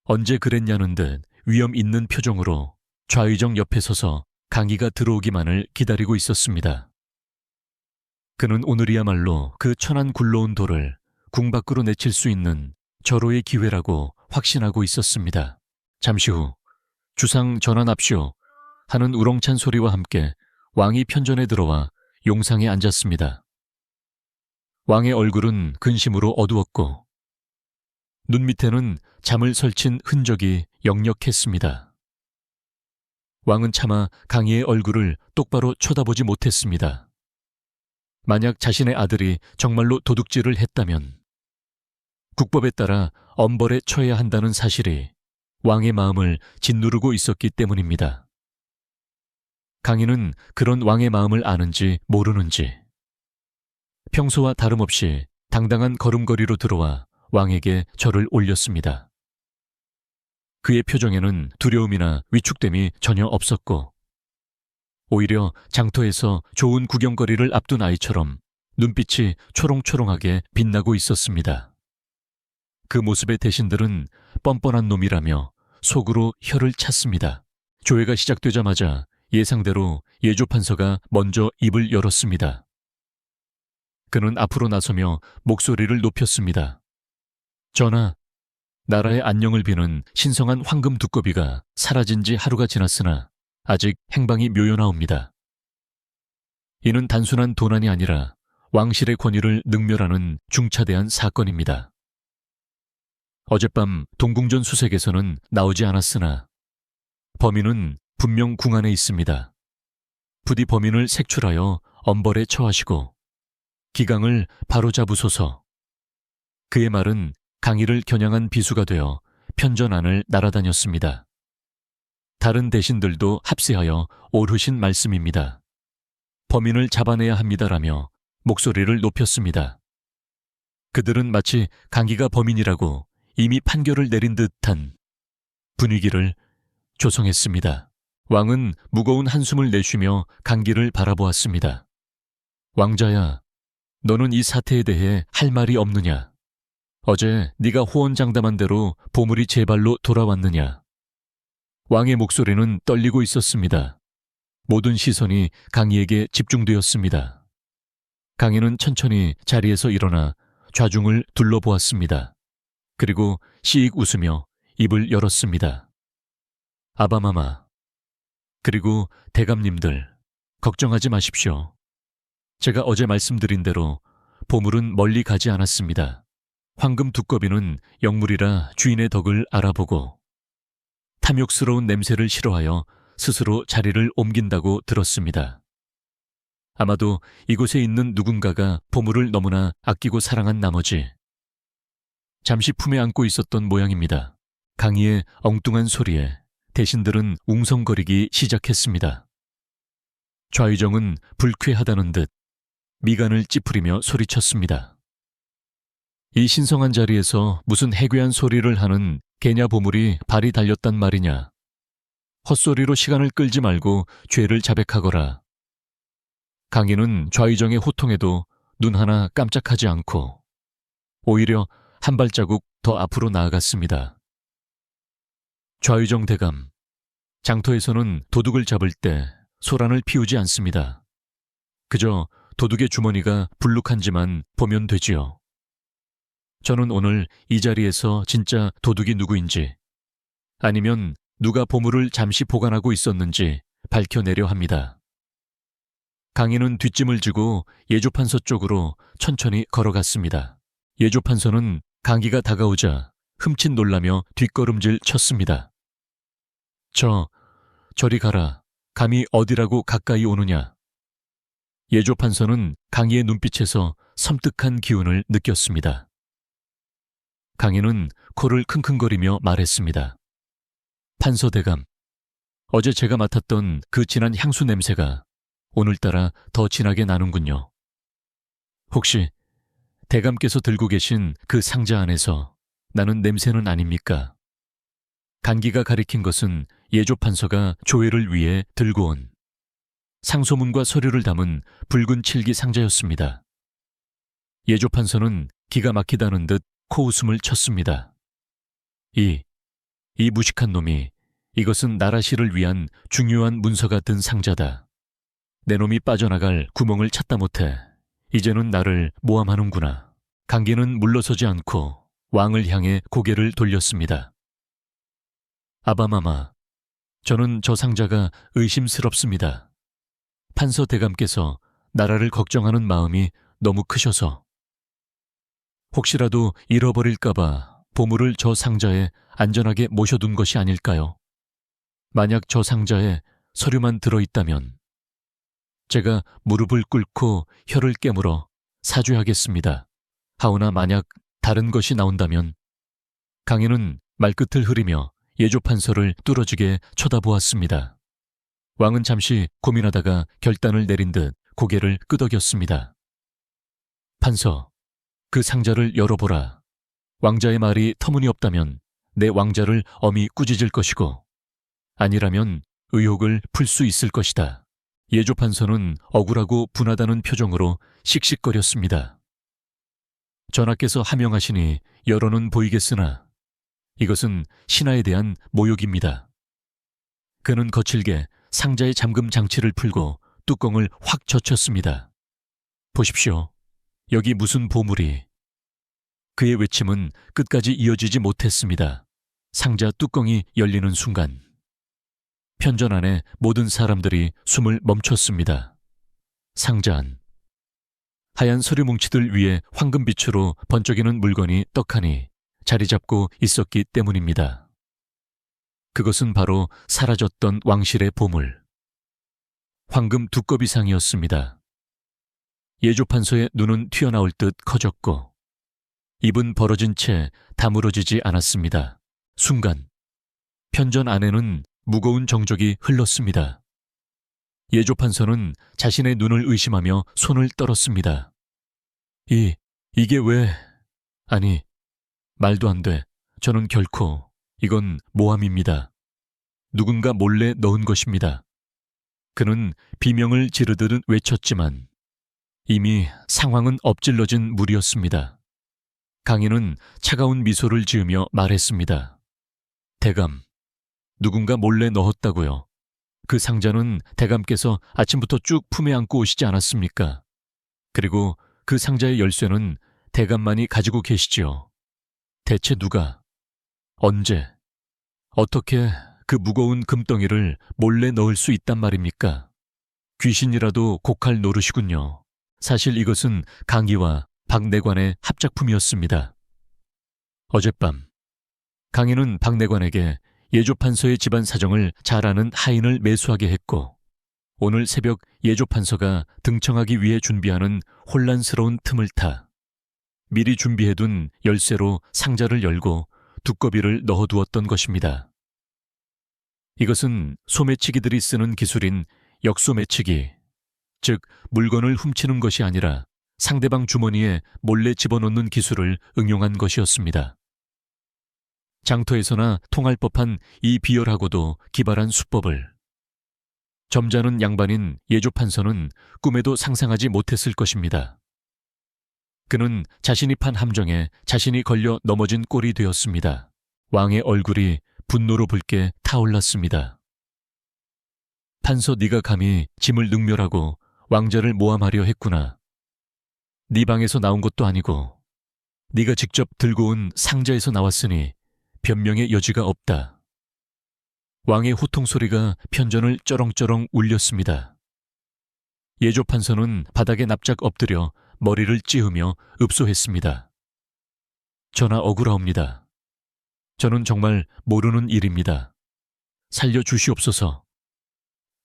언제 그랬냐는 듯 위험 있는 표정으로 좌의정 옆에 서서 강기가 들어오기만을 기다리고 있었습니다. 그는 오늘이야말로 그 천안 굴러온 돌을 궁 밖으로 내칠 수 있는 절호의 기회라고 확신하고 있었습니다. 잠시 후 주상 전환합시오 하는 우렁찬 소리와 함께 왕이 편전에 들어와 용상에 앉았습니다. 왕의 얼굴은 근심으로 어두웠고 눈 밑에는 잠을 설친 흔적이 역력했습니다. 왕은 차마 강희의 얼굴을 똑바로 쳐다보지 못했습니다. 만약 자신의 아들이 정말로 도둑질을 했다면 국법에 따라 엄벌에 처해야 한다는 사실이 왕의 마음을 짓누르고 있었기 때문입니다. 강희는 그런 왕의 마음을 아는지 모르는지 평소와 다름없이 당당한 걸음걸이로 들어와 왕에게 절을 올렸습니다. 그의 표정에는 두려움이나 위축됨이 전혀 없었고 오히려 장터에서 좋은 구경거리를 앞둔 아이처럼 눈빛이 초롱초롱하게 빛나고 있었습니다. 그 모습의 대신들은 뻔뻔한 놈이라며 속으로 혀를 찼습니다. 조회가 시작되자마자 예상대로 예조판서가 먼저 입을 열었습니다. 그는 앞으로 나서며 목소리를 높였습니다. 전하, 나라의 안녕을 비는 신성한 황금 두꺼비가 사라진 지 하루가 지났으나 아직 행방이 묘연하옵니다. 이는 단순한 도난이 아니라 왕실의 권위를 능멸하는 중차대한 사건입니다. 어젯밤 동궁전 수색에서는 나오지 않았으나 범인은 분명 궁 안에 있습니다. 부디 범인을 색출하여 엄벌에 처하시고 기강을 바로잡으소서. 그의 말은 강희를 겨냥한 비수가 되어 편전 안을 날아다녔습니다. 다른 대신들도 합세하여 옳으신 말씀입니다. 범인을 잡아내야 합니다라며 목소리를 높였습니다. 그들은 마치 강희가 범인이라고 이미 판결을 내린 듯한 분위기를 조성했습니다. 왕은 무거운 한숨을 내쉬며 강기를 바라보았습니다. 왕자야, 너는 이 사태에 대해 할 말이 없느냐? 어제 네가 호언장담한 대로 보물이 제 발로 돌아왔느냐? 왕의 목소리는 떨리고 있었습니다. 모든 시선이 강희에게 집중되었습니다. 강희는 천천히 자리에서 일어나 좌중을 둘러보았습니다. 그리고 씩 웃으며 입을 열었습니다. 아바마마, 그리고 대감님들, 걱정하지 마십시오. 제가 어제 말씀드린 대로 보물은 멀리 가지 않았습니다. 황금 두꺼비는 영물이라 주인의 덕을 알아보고 탐욕스러운 냄새를 싫어하여 스스로 자리를 옮긴다고 들었습니다. 아마도 이곳에 있는 누군가가 보물을 너무나 아끼고 사랑한 나머지 잠시 품에 안고 있었던 모양입니다. 강희의 엉뚱한 소리에 대신들은 웅성거리기 시작했습니다. 좌의정은 불쾌하다는 듯 미간을 찌푸리며 소리쳤습니다. 이 신성한 자리에서 무슨 해괴한 소리를 하는 개냐 보물이 발이 달렸단 말이냐. 헛소리로 시간을 끌지 말고 죄를 자백하거라. 강희는 좌의정의 호통에도 눈 하나 깜짝하지 않고 오히려 한 발자국 더 앞으로 나아갔습니다. 좌의정 대감, 장터에서는 도둑을 잡을 때 소란을 피우지 않습니다. 그저 도둑의 주머니가 불룩한지만 보면 되지요. 저는 오늘 이 자리에서 진짜 도둑이 누구인지 아니면 누가 보물을 잠시 보관하고 있었는지 밝혀내려 합니다. 강희는 뒷짐을 지고 예조판서 쪽으로 천천히 걸어갔습니다. 예조판서는 강희가 다가오자 흠칫 놀라며 뒷걸음질 쳤습니다. 저리 가라. 감히 어디라고 가까이 오느냐. 예조판서는 강희의 눈빛에서 섬뜩한 기운을 느꼈습니다. 강희는 코를 킁킁거리며 말했습니다. 판서대감, 어제 제가 맡았던 그 진한 향수 냄새가 오늘따라 더 진하게 나는군요. 혹시 대감께서 들고 계신 그 상자 안에서 나는 냄새는 아닙니까? 강기가 가리킨 것은 예조판서가 조회를 위해 들고 온 상소문과 서류를 담은 붉은 칠기 상자였습니다. 예조판서는 기가 막히다는 듯 코웃음을 쳤습니다. 이 무식한 놈이 이것은 나라시를 위한 중요한 문서가 든 상자다. 내 놈이 빠져나갈 구멍을 찾다 못해 이제는 나를 모함하는구나. 강기는 물러서지 않고 왕을 향해 고개를 돌렸습니다. 아바마마, 저는 저 상자가 의심스럽습니다. 판서 대감께서 나라를 걱정하는 마음이 너무 크셔서 혹시라도 잃어버릴까봐 보물을 저 상자에 안전하게 모셔둔 것이 아닐까요? 만약 저 상자에 서류만 들어있다면 제가 무릎을 꿇고 혀를 깨물어 사죄하겠습니다. 하오나 만약 다른 것이 나온다면 강희는 말끝을 흐리며 예조판서를 뚫어지게 쳐다보았습니다. 왕은 잠시 고민하다가 결단을 내린 듯 고개를 끄덕였습니다. 판서, 그 상자를 열어보라. 왕자의 말이 터무니없다면 내 왕자를 엄히 꾸짖을 것이고 아니라면 의혹을 풀 수 있을 것이다. 예조판서는 억울하고 분하다는 표정으로 씩씩거렸습니다. 전하께서 하명하시니 여론은 보이겠으나 이것은 신하에 대한 모욕입니다. 그는 거칠게 상자의 잠금 장치를 풀고 뚜껑을 확 젖혔습니다. 보십시오. 여기 무슨 보물이. 그의 외침은 끝까지 이어지지 못했습니다. 상자 뚜껑이 열리는 순간 편전 안에 모든 사람들이 숨을 멈췄습니다. 상자 안. 하얀 서류 뭉치들 위에 황금빛으로 번쩍이는 물건이 떡하니 자리 잡고 있었기 때문입니다. 그것은 바로 사라졌던 왕실의 보물. 황금 두꺼비 상이었습니다. 예조판서의 눈은 튀어나올 듯 커졌고 입은 벌어진 채 다물어지지 않았습니다. 순간 편전 안에는 무거운 정적이 흘렀습니다. 예조판서는 자신의 눈을 의심하며 손을 떨었습니다. 이게 왜... 아니, 말도 안 돼. 저는 결코... 이건 모함입니다. 누군가 몰래 넣은 것입니다. 그는 비명을 지르듯 외쳤지만 이미 상황은 엎질러진 물이었습니다. 강희는 차가운 미소를 지으며 말했습니다. 대감, 누군가 몰래 넣었다고요. 그 상자는 대감께서 아침부터 쭉 품에 안고 오시지 않았습니까? 그리고 그 상자의 열쇠는 대감만이 가지고 계시지요. 대체 누가, 언제, 어떻게 그 무거운 금덩이를 몰래 넣을 수 있단 말입니까? 귀신이라도 곡할 노릇이군요. 사실 이것은 강희와 박내관의 합작품이었습니다. 어젯밤 강희는 박내관에게 예조판서의 집안 사정을 잘 아는 하인을 매수하게 했고 오늘 새벽 예조판서가 등청하기 위해 준비하는 혼란스러운 틈을 타 미리 준비해둔 열쇠로 상자를 열고 두꺼비를 넣어두었던 것입니다. 이것은 소매치기들이 쓰는 기술인 역소매치기, 즉 물건을 훔치는 것이 아니라 상대방 주머니에 몰래 집어넣는 기술을 응용한 것이었습니다. 장터에서나 통할 법한 이 비열하고도 기발한 수법을 점잖은 양반인 예조판서는 꿈에도 상상하지 못했을 것입니다. 그는 자신이 판 함정에 자신이 걸려 넘어진 꼴이 되었습니다. 왕의 얼굴이 분노로 붉게 타올랐습니다. 판서 네가 감히 짐을 능멸하고 왕자를 모함하려 했구나. 네 방에서 나온 것도 아니고 네가 직접 들고 온 상자에서 나왔으니 변명의 여지가 없다. 왕의 호통 소리가 편전을 쩌렁쩌렁 울렸습니다. 예조판서는 바닥에 납작 엎드려 머리를 찌으며 읍소했습니다. 전하 억울하옵니다. 저는 정말 모르는 일입니다. 살려주시옵소서.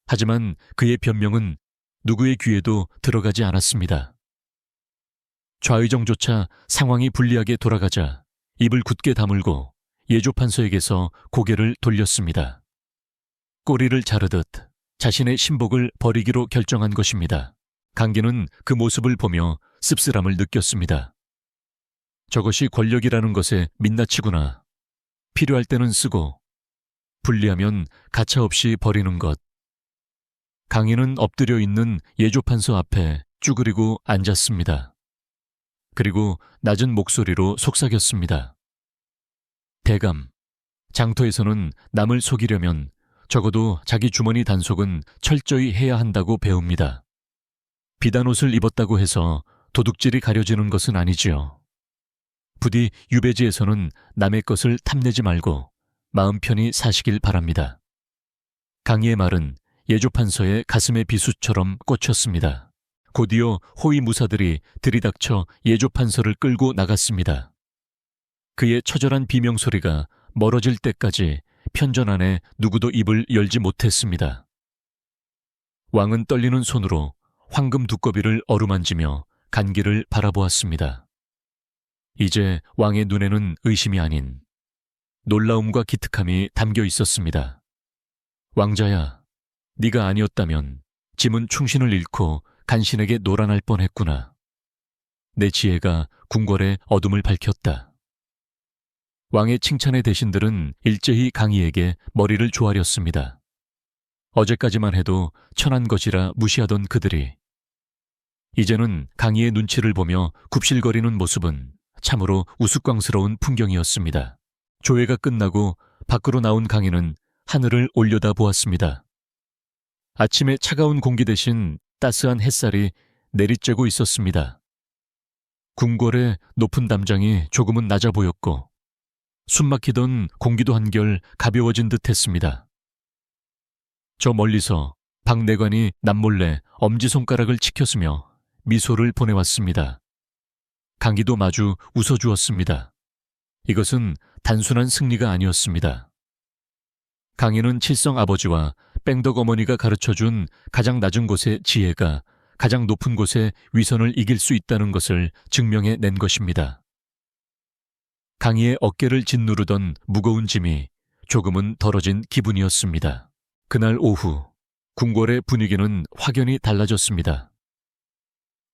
하지만 그의 변명은 누구의 귀에도 들어가지 않았습니다. 좌의정조차 상황이 불리하게 돌아가자 입을 굳게 다물고 예조판서에게서 고개를 돌렸습니다. 꼬리를 자르듯 자신의 신복을 버리기로 결정한 것입니다. 강기는 그 모습을 보며 씁쓸함을 느꼈습니다. 저것이 권력이라는 것에 민낯이구나. 필요할 때는 쓰고 불리하면 가차없이 버리는 것. 강인은 엎드려 있는 예조판서 앞에 쭈그리고 앉았습니다. 그리고 낮은 목소리로 속삭였습니다. 대감, 장터에서는 남을 속이려면 적어도 자기 주머니 단속은 철저히 해야 한다고 배웁니다. 비단 옷을 입었다고 해서 도둑질이 가려지는 것은 아니지요. 부디 유배지에서는 남의 것을 탐내지 말고 마음 편히 사시길 바랍니다. 강희의 말은 예조판서의 가슴의 비수처럼 꽂혔습니다. 곧이어 호위무사들이 들이닥쳐 예조판서를 끌고 나갔습니다. 그의 처절한 비명소리가 멀어질 때까지 편전 안에 누구도 입을 열지 못했습니다. 왕은 떨리는 손으로 황금 두꺼비를 어루만지며 간기를 바라보았습니다. 이제 왕의 눈에는 의심이 아닌 놀라움과 기특함이 담겨 있었습니다. 왕자야, 네가 아니었다면 짐은 충신을 잃고 간신에게 노란할 뻔했구나. 내 지혜가 궁궐의 어둠을 밝혔다. 왕의 칭찬의 대신들은 일제히 강희에게 머리를 조아렸습니다. 어제까지만 해도 천한 것이라 무시하던 그들이 이제는 강희의 눈치를 보며 굽실거리는 모습은 참으로 우스꽝스러운 풍경이었습니다. 조회가 끝나고 밖으로 나온 강희는 하늘을 올려다 보았습니다. 아침에 차가운 공기 대신 따스한 햇살이 내리쬐고 있었습니다. 궁궐의 높은 담장이 조금은 낮아 보였고 숨막히던 공기도 한결 가벼워진 듯 했습니다. 저 멀리서 박내관이 남몰래 엄지손가락을 치켰으며 미소를 보내왔습니다. 강기도 마주 웃어주었습니다. 이것은 단순한 승리가 아니었습니다. 강희는 칠성 아버지와 뺑덕 어머니가 가르쳐준 가장 낮은 곳의 지혜가 가장 높은 곳의 위선을 이길 수 있다는 것을 증명해 낸 것입니다. 강희의 어깨를 짓누르던 무거운 짐이 조금은 덜어진 기분이었습니다. 그날 오후 궁궐의 분위기는 확연히 달라졌습니다.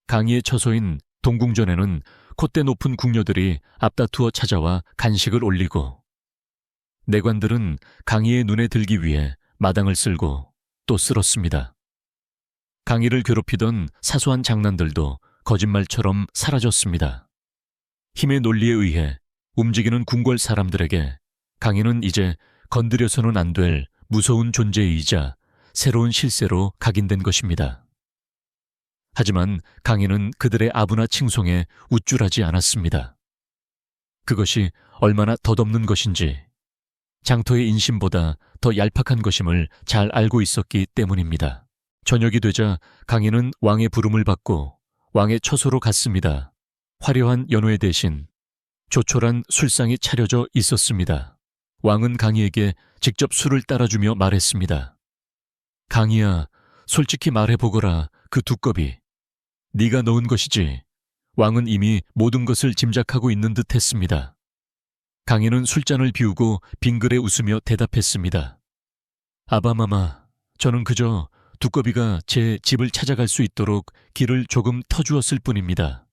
강희의 처소인 동궁전에는 콧대 높은 궁녀들이 앞다투어 찾아와 간식을 올리고 내관들은 강희의 눈에 들기 위해 마당을 쓸고 또 쓸었습니다. 강희를 괴롭히던 사소한 장난들도 거짓말처럼 사라졌습니다. 힘의 논리에 의해 움직이는 궁궐 사람들에게 강희는 이제 건드려서는 안 될 무서운 존재이자 새로운 실세로 각인된 것입니다. 하지만 강희는 그들의 아부나 칭송에 우쭐하지 않았습니다. 그것이 얼마나 덧없는 것인지 장터의 인심보다 더 얄팍한 것임을 잘 알고 있었기 때문입니다. 저녁이 되자 강희는 왕의 부름을 받고 왕의 처소로 갔습니다. 화려한 연회 대신 조촐한 술상이 차려져 있었습니다. 왕은 강희에게 직접 술을 따라주며 말했습니다. 강희야, 솔직히 말해보거라. 그 두꺼비. 네가 넣은 것이지. 왕은 이미 모든 것을 짐작하고 있는 듯 했습니다. 강인은 술잔을 비우고 빙그레 웃으며 대답했습니다. 아바마마, 저는 그저 두꺼비가 제 집을 찾아갈 수 있도록 길을 조금 터주었을 뿐입니다.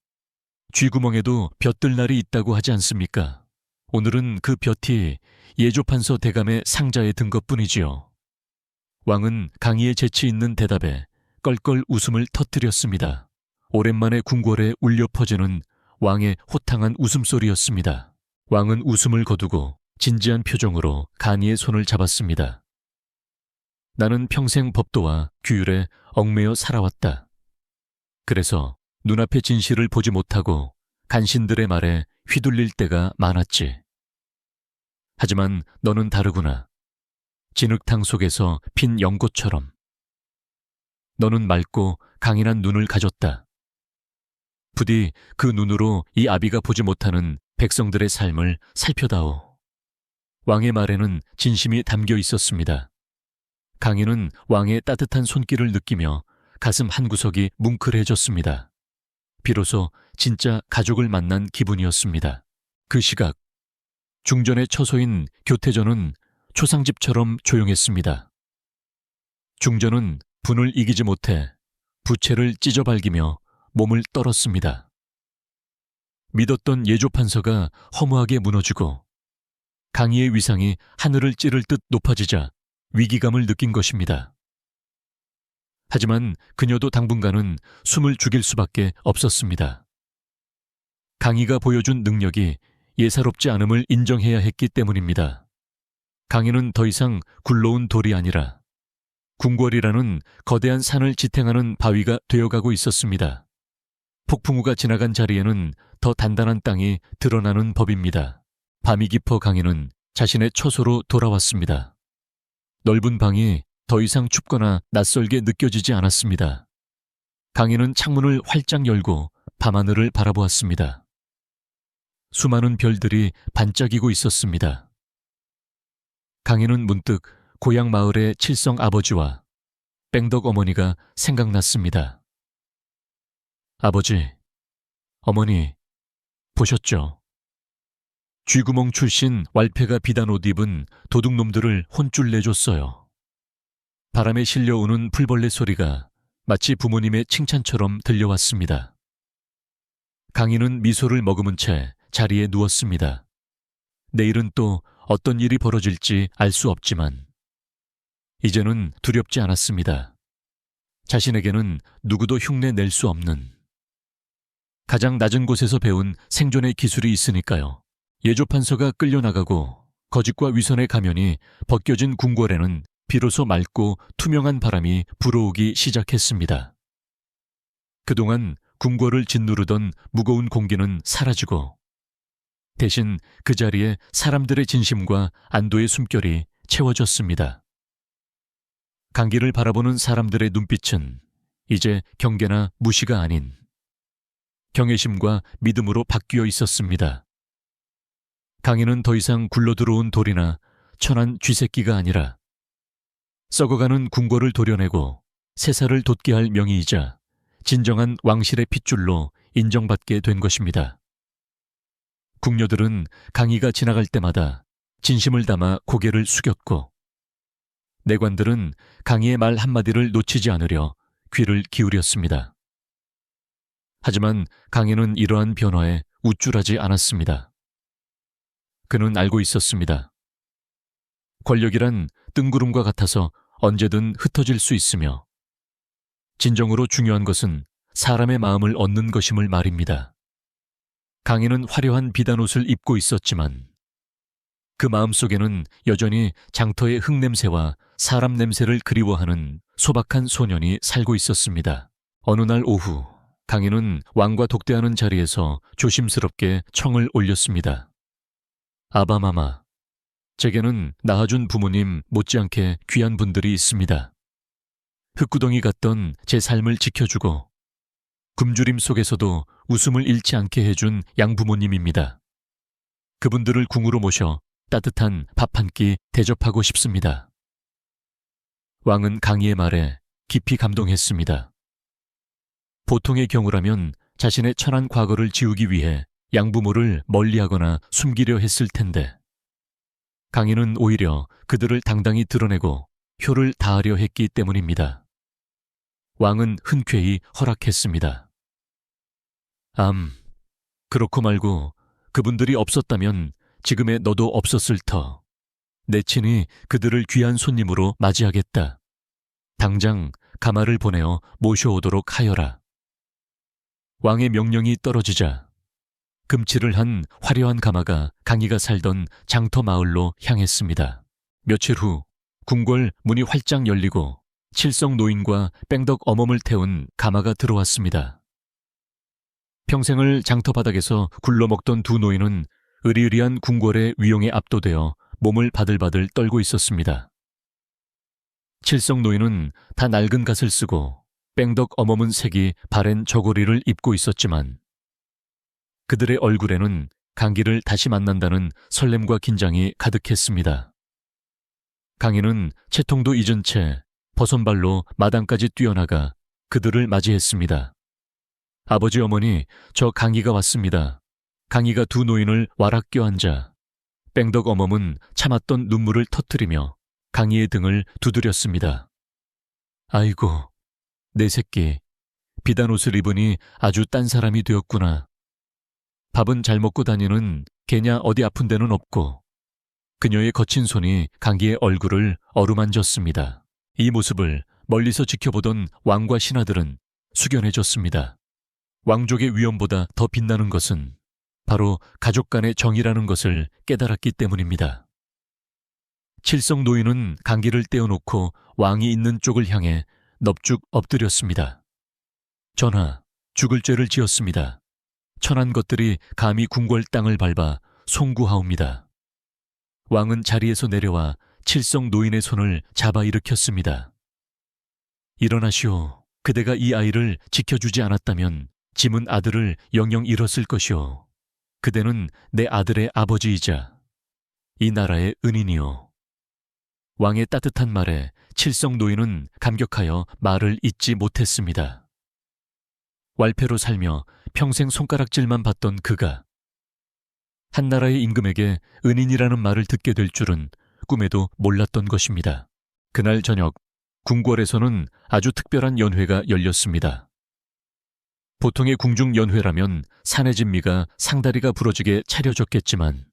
쥐구멍에도 볕들 날이 있다고 하지 않습니까? 오늘은 그 볕이 예조판서 대감의 상자에 든 것뿐이지요. 왕은 강희의 재치 있는 대답에 껄껄 웃음을 터뜨렸습니다. 오랜만에 궁궐에 울려 퍼지는 왕의 호탕한 웃음소리였습니다. 왕은 웃음을 거두고 진지한 표정으로 간이의 손을 잡았습니다. 나는 평생 법도와 규율에 얽매여 살아왔다. 그래서 눈앞의 진실을 보지 못하고 간신들의 말에 휘둘릴 때가 많았지. 하지만 너는 다르구나. 진흙탕 속에서 핀 연꽃처럼. 너는 맑고 강인한 눈을 가졌다. 부디 그 눈으로 이 아비가 보지 못하는 백성들의 삶을 살펴다오. 왕의 말에는 진심이 담겨 있었습니다. 강인은 왕의 따뜻한 손길을 느끼며 가슴 한구석이 뭉클해졌습니다. 비로소 진짜 가족을 만난 기분이었습니다. 그 시각, 중전의 처소인 교태전은 초상집처럼 조용했습니다. 중전은 분을 이기지 못해 부채를 찢어발기며 몸을 떨었습니다. 믿었던 예조판서가 허무하게 무너지고 강희의 위상이 하늘을 찌를 듯 높아지자 위기감을 느낀 것입니다. 하지만 그녀도 당분간은 숨을 죽일 수밖에 없었습니다. 강희가 보여준 능력이 예사롭지 않음을 인정해야 했기 때문입니다. 강희는 더 이상 굴러온 돌이 아니라 궁궐이라는 거대한 산을 지탱하는 바위가 되어가고 있었습니다. 폭풍우가 지나간 자리에는 더 단단한 땅이 드러나는 법입니다. 밤이 깊어 강희는 자신의 처소로 돌아왔습니다. 넓은 방이 더 이상 춥거나 낯설게 느껴지지 않았습니다. 강희는 창문을 활짝 열고 밤하늘을 바라보았습니다. 수많은 별들이 반짝이고 있었습니다. 강희는 문득 고향 마을의 칠성 아버지와 뺑덕 어머니가 생각났습니다. 아버지, 어머니, 보셨죠? 쥐구멍 출신 왈패가 비단 옷 입은 도둑놈들을 혼쭐 내줬어요. 바람에 실려오는 풀벌레 소리가 마치 부모님의 칭찬처럼 들려왔습니다. 강희는 미소를 머금은 채 자리에 누웠습니다. 내일은 또 어떤 일이 벌어질지 알 수 없지만 이제는 두렵지 않았습니다. 자신에게는 누구도 흉내 낼 수 없는 가장 낮은 곳에서 배운 생존의 기술이 있으니까요. 예조판서가 끌려나가고 거짓과 위선의 가면이 벗겨진 궁궐에는 비로소 맑고 투명한 바람이 불어오기 시작했습니다. 그동안 궁궐을 짓누르던 무거운 공기는 사라지고 대신 그 자리에 사람들의 진심과 안도의 숨결이 채워졌습니다. 강기를 바라보는 사람들의 눈빛은 이제 경계나 무시가 아닌 경외심과 믿음으로 바뀌어 있었습니다. 강희는 더 이상 굴러들어온 돌이나 천한 쥐새끼가 아니라 썩어가는 궁궐을 도려내고 세사를 돋게 할 명의이자 진정한 왕실의 핏줄로 인정받게 된 것입니다. 궁녀들은 강희가 지나갈 때마다 진심을 담아 고개를 숙였고 내관들은 강희의 말 한마디를 놓치지 않으려 귀를 기울였습니다. 하지만 강희는 이러한 변화에 우쭐하지 않았습니다. 그는 알고 있었습니다. 권력이란 뜬구름과 같아서 언제든 흩어질 수 있으며 진정으로 중요한 것은 사람의 마음을 얻는 것임을 말입니다. 강희는 화려한 비단옷을 입고 있었지만 그 마음속에는 여전히 장터의 흙냄새와 사람 냄새를 그리워하는 소박한 소년이 살고 있었습니다. 어느 날 오후 강희는 왕과 독대하는 자리에서 조심스럽게 청을 올렸습니다. 아바마마, 제게는 낳아준 부모님 못지않게 귀한 분들이 있습니다. 흙구덩이 같던 제 삶을 지켜주고 굶주림 속에서도 웃음을 잃지 않게 해준 양부모님입니다. 그분들을 궁으로 모셔 따뜻한 밥 한 끼 대접하고 싶습니다. 왕은 강희의 말에 깊이 감동했습니다. 보통의 경우라면 자신의 천한 과거를 지우기 위해 양부모를 멀리하거나 숨기려 했을 텐데 강인은 오히려 그들을 당당히 드러내고 효를 다하려 했기 때문입니다. 왕은 흔쾌히 허락했습니다. 그렇고 말고 그분들이 없었다면 지금의 너도 없었을 터. 내 친히 그들을 귀한 손님으로 맞이하겠다. 당장 가마를 보내어 모셔오도록 하여라. 왕의 명령이 떨어지자 금칠을 한 화려한 가마가 강희가 살던 장터 마을로 향했습니다. 며칠 후 궁궐 문이 활짝 열리고 칠성 노인과 뺑덕 어멈을 태운 가마가 들어왔습니다. 평생을 장터 바닥에서 굴러먹던 두 노인은 으리으리한 궁궐의 위용에 압도되어 몸을 바들바들 떨고 있었습니다. 칠성 노인은 다 낡은 갓을 쓰고 뺑덕 어멈은 색이 바랜 저고리를 입고 있었지만 그들의 얼굴에는 강기를 다시 만난다는 설렘과 긴장이 가득했습니다. 강희는 채통도 잊은 채 버선발로 마당까지 뛰어나가 그들을 맞이했습니다. 아버지 어머니, 저 강희가 왔습니다. 강희가 두 노인을 와락 껴앉아 뺑덕 어멈은 참았던 눈물을 터뜨리며 강희의 등을 두드렸습니다. 아이고, 내 새끼, 비단 옷을 입으니 아주 딴 사람이 되었구나. 밥은 잘 먹고 다니는 개냐 어디 아픈 데는 없고. 그녀의 거친 손이 강희의 얼굴을 어루만졌습니다. 이 모습을 멀리서 지켜보던 왕과 신하들은 숙연해졌습니다. 왕족의 위엄보다 더 빛나는 것은 바로 가족 간의 정이라는 것을 깨달았기 때문입니다. 칠성 노인은 강기를 떼어놓고 왕이 있는 쪽을 향해 넙죽 엎드렸습니다. 전하, 죽을 죄를 지었습니다. 천한 것들이 감히 궁궐 땅을 밟아 송구하옵니다. 왕은 자리에서 내려와 칠성 노인의 손을 잡아 일으켰습니다. 일어나시오. 그대가 이 아이를 지켜주지 않았다면 짐은 아들을 영영 잃었을 것이오. 그대는 내 아들의 아버지이자 이 나라의 은인이오. 왕의 따뜻한 말에 칠성 노인은 감격하여 말을 잇지 못했습니다. 왈패로 살며 평생 손가락질만 받던 그가 한나라의 임금에게 은인이라는 말을 듣게 될 줄은 꿈에도 몰랐던 것입니다. 그날 저녁 궁궐에서는 아주 특별한 연회가 열렸습니다. 보통의 궁중 연회라면 사내 진미가 상다리가 부러지게 차려졌겠지만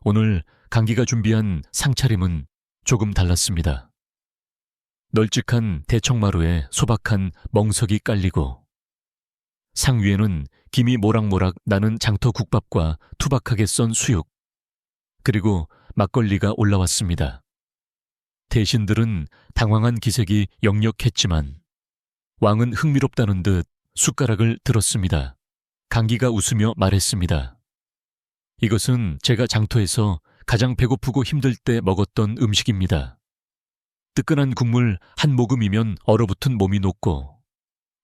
오늘 강기가 준비한 상차림은 조금 달랐습니다. 널찍한 대청마루에 소박한 멍석이 깔리고 상 위에는 김이 모락모락 나는 장터 국밥과 투박하게 썬 수육, 그리고 막걸리가 올라왔습니다. 대신들은 당황한 기색이 역력했지만 왕은 흥미롭다는 듯 숟가락을 들었습니다. 강기가 웃으며 말했습니다. 이것은 제가 장터에서 가장 배고프고 힘들 때 먹었던 음식입니다. 뜨끈한 국물 한 모금이면 얼어붙은 몸이 녹고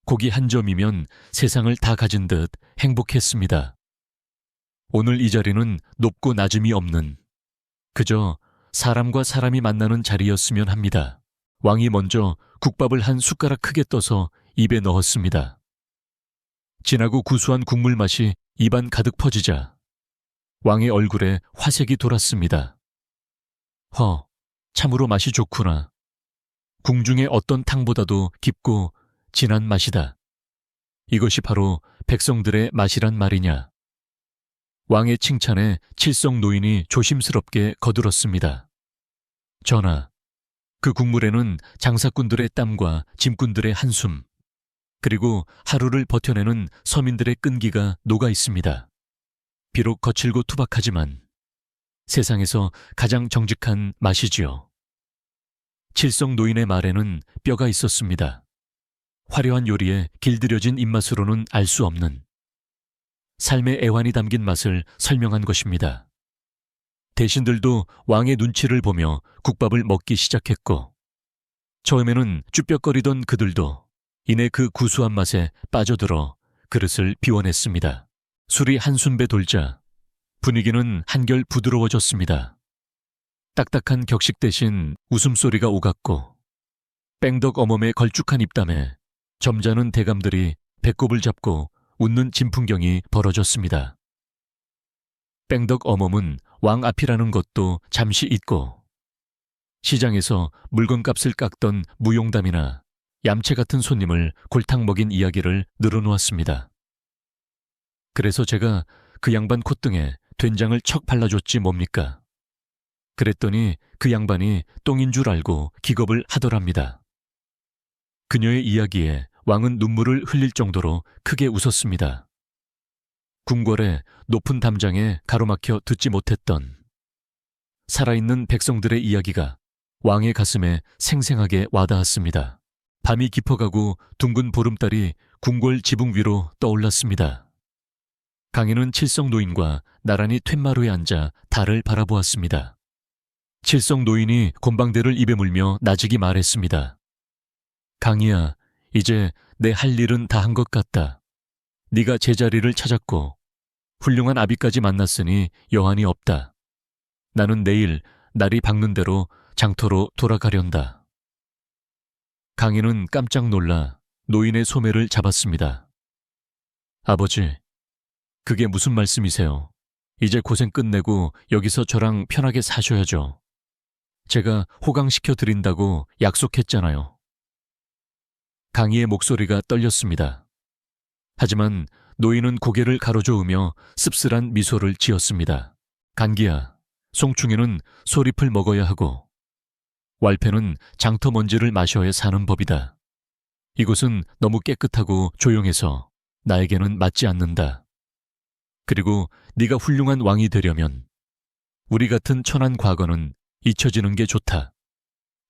고기 한 점이면 세상을 다 가진 듯 행복했습니다. 오늘 이 자리는 높고 낮음이 없는 그저 사람과 사람이 만나는 자리였으면 합니다. 왕이 먼저 국밥을 한 숟가락 크게 떠서 입에 넣었습니다. 진하고 구수한 국물 맛이 입안 가득 퍼지자 왕의 얼굴에 화색이 돌았습니다. 참으로 맛이 좋구나. 궁중의 어떤 탕보다도 깊고 진한 맛이다. 이것이 바로 백성들의 맛이란 말이냐. 왕의 칭찬에 칠성 노인이 조심스럽게 거들었습니다. 전하, 그 국물에는 장사꾼들의 땀과 짐꾼들의 한숨, 그리고 하루를 버텨내는 서민들의 끈기가 녹아 있습니다. 비록 거칠고 투박하지만 세상에서 가장 정직한 맛이지요. 칠성 노인의 말에는 뼈가 있었습니다. 화려한 요리에 길들여진 입맛으로는 알 수 없는 삶의 애환이 담긴 맛을 설명한 것입니다. 대신들도 왕의 눈치를 보며 국밥을 먹기 시작했고 처음에는 쭈뼛거리던 그들도 이내 그 구수한 맛에 빠져들어 그릇을 비워냈습니다. 술이 한순배 돌자 분위기는 한결 부드러워졌습니다. 딱딱한 격식 대신 웃음소리가 오갔고 뺑덕 어멈의 걸쭉한 입담에 점잖은 대감들이 배꼽을 잡고 웃는 진풍경이 벌어졌습니다. 뺑덕 어멈은 왕 앞이라는 것도 잠시 잊고 시장에서 물건값을 깎던 무용담이나 얌체 같은 손님을 골탕 먹인 이야기를 늘어놓았습니다. 그래서 제가 그 양반 콧등에 된장을 척 발라줬지 뭡니까? 그랬더니 그 양반이 똥인 줄 알고 기겁을 하더랍니다. 그녀의 이야기에 왕은 눈물을 흘릴 정도로 크게 웃었습니다. 궁궐의 높은 담장에 가로막혀 듣지 못했던 살아있는 백성들의 이야기가 왕의 가슴에 생생하게 와닿았습니다. 밤이 깊어가고 둥근 보름달이 궁궐 지붕 위로 떠올랐습니다. 강인은 칠성 노인과 나란히 툇마루에 앉아 달을 바라보았습니다. 칠성 노인이 곤방대를 입에 물며 나직이 말했습니다. 강희야, 이제 내 할 일은 다 한 것 같다. 네가 제자리를 찾았고 훌륭한 아비까지 만났으니 여한이 없다. 나는 내일 날이 밝는 대로 장터로 돌아가련다. 강희는 깜짝 놀라 노인의 소매를 잡았습니다. 아버지, 그게 무슨 말씀이세요? 이제 고생 끝내고 여기서 저랑 편하게 사셔야죠. 제가 호강시켜 드린다고 약속했잖아요. 강희의 목소리가 떨렸습니다. 하지만 노인은 고개를 가로저으며 씁쓸한 미소를 지었습니다. 간기야, 송충이는 소립을 먹어야 하고 왈패는 장터 먼지를 마셔야 사는 법이다. 이곳은 너무 깨끗하고 조용해서 나에게는 맞지 않는다. 그리고 네가 훌륭한 왕이 되려면 우리 같은 천한 과거는 잊혀지는 게 좋다.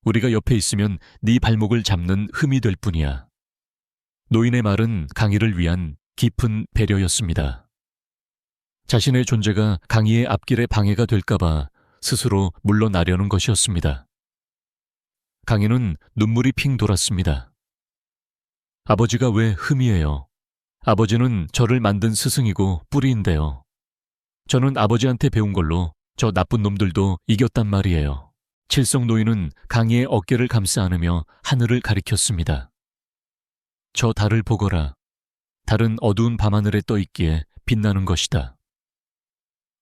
우리가 옆에 있으면 네 발목을 잡는 흠이 될 뿐이야. 노인의 말은 강희를 위한 깊은 배려였습니다. 자신의 존재가 강희의 앞길에 방해가 될까봐 스스로 물러나려는 것이었습니다. 강희는 눈물이 핑 돌았습니다. 아버지가 왜 흠이에요? 아버지는 저를 만든 스승이고 뿌리인데요. 저는 아버지한테 배운 걸로 저 나쁜 놈들도 이겼단 말이에요. 칠성 노인은 강희의 어깨를 감싸 안으며 하늘을 가리켰습니다. 저 달을 보거라. 달은 어두운 밤하늘에 떠 있기에 빛나는 것이다.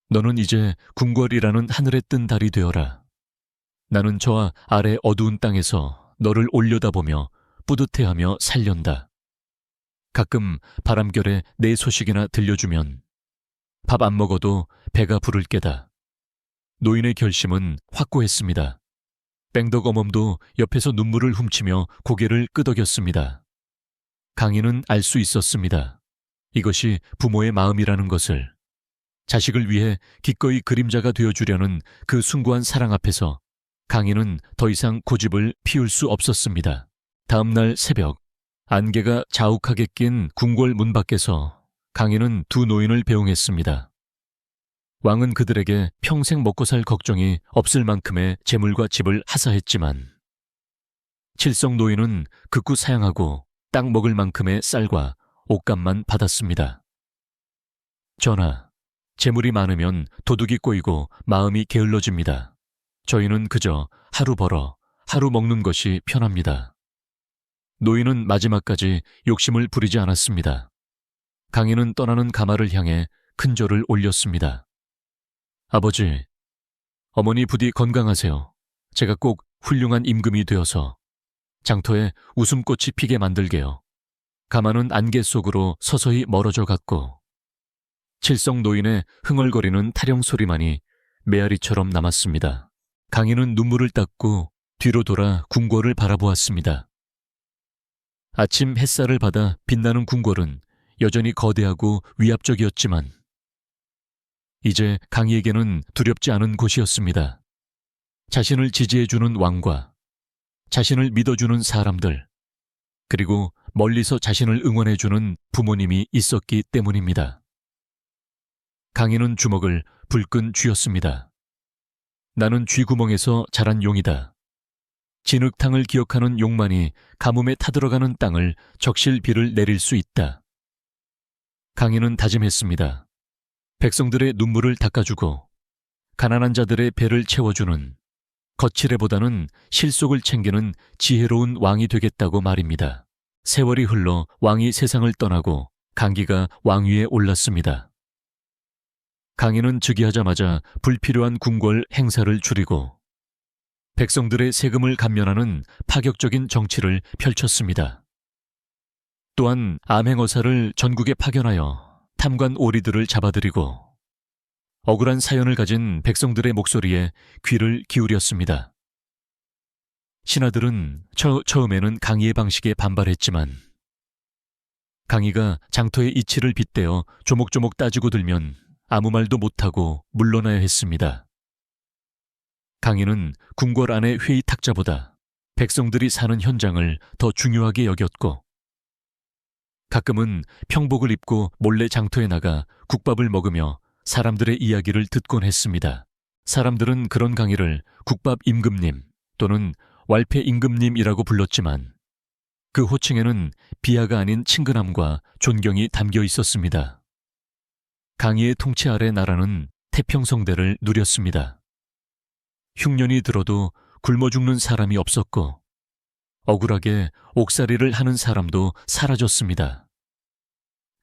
너는 이제 궁궐이라는 하늘에 뜬 달이 되어라. 나는 저 아래 어두운 땅에서 너를 올려다보며 뿌듯해하며 살련다. 가끔 바람결에 내 소식이나 들려주면 밥 안 먹어도 배가 부를 게다. 노인의 결심은 확고했습니다. 뺑덕 어멈도 옆에서 눈물을 훔치며 고개를 끄덕였습니다. 강희는 알 수 있었습니다. 이것이 부모의 마음이라는 것을. 자식을 위해 기꺼이 그림자가 되어주려는 그 숭고한 사랑 앞에서 강희는 더 이상 고집을 피울 수 없었습니다. 다음 날 새벽, 안개가 자욱하게 낀 궁궐 문 밖에서 강희는 두 노인을 배웅했습니다. 왕은 그들에게 평생 먹고 살 걱정이 없을 만큼의 재물과 집을 하사했지만 칠성 노인은 극구 사양하고 딱 먹을 만큼의 쌀과 옷감만 받았습니다. 전하, 재물이 많으면 도둑이 꼬이고 마음이 게을러집니다. 저희는 그저 하루 벌어 하루 먹는 것이 편합니다. 노인은 마지막까지 욕심을 부리지 않았습니다. 강희는 떠나는 가마를 향해 큰 절을 올렸습니다. 아버지, 어머니 부디 건강하세요. 제가 꼭 훌륭한 임금이 되어서 장터에 웃음꽃이 피게 만들게요. 가마는 안개 속으로 서서히 멀어져 갔고 칠성 노인의 흥얼거리는 타령 소리만이 메아리처럼 남았습니다. 강희는 눈물을 닦고 뒤로 돌아 궁궐을 바라보았습니다. 아침 햇살을 받아 빛나는 궁궐은 여전히 거대하고 위압적이었지만 이제 강희에게는 두렵지 않은 곳이었습니다. 자신을 지지해주는 왕과 자신을 믿어주는 사람들, 그리고 멀리서 자신을 응원해주는 부모님이 있었기 때문입니다. 강희는 주먹을 불끈 쥐었습니다. 나는 쥐구멍에서 자란 용이다. 진흙탕을 기억하는 용만이 가뭄에 타들어가는 땅을 적실 비를 내릴 수 있다. 강희는 다짐했습니다. 백성들의 눈물을 닦아주고 가난한 자들의 배를 채워주는 거칠애보다는 실속을 챙기는 지혜로운 왕이 되겠다고 말입니다. 세월이 흘러 왕이 세상을 떠나고 강기가 왕위에 올랐습니다. 강인은 즉위하자마자 불필요한 궁궐 행사를 줄이고 백성들의 세금을 감면하는 파격적인 정치를 펼쳤습니다. 또한 암행어사를 전국에 파견하여 탐관 오리들을 잡아들이고 억울한 사연을 가진 백성들의 목소리에 귀를 기울였습니다. 신하들은 처음에는 강희의 방식에 반발했지만 강희가 장터의 이치를 빗대어 조목조목 따지고 들면 아무 말도 못하고 물러나야 했습니다. 강희는 궁궐 안의 회의 탁자보다 백성들이 사는 현장을 더 중요하게 여겼고 가끔은 평복을 입고 몰래 장터에 나가 국밥을 먹으며 사람들의 이야기를 듣곤 했습니다. 사람들은 그런 강희를 국밥 임금님 또는 왈패 임금님이라고 불렀지만 그 호칭에는 비하가 아닌 친근함과 존경이 담겨 있었습니다. 강희의 통치 아래 나라는 태평성대를 누렸습니다. 흉년이 들어도 굶어 죽는 사람이 없었고 억울하게 옥살이를 하는 사람도 사라졌습니다.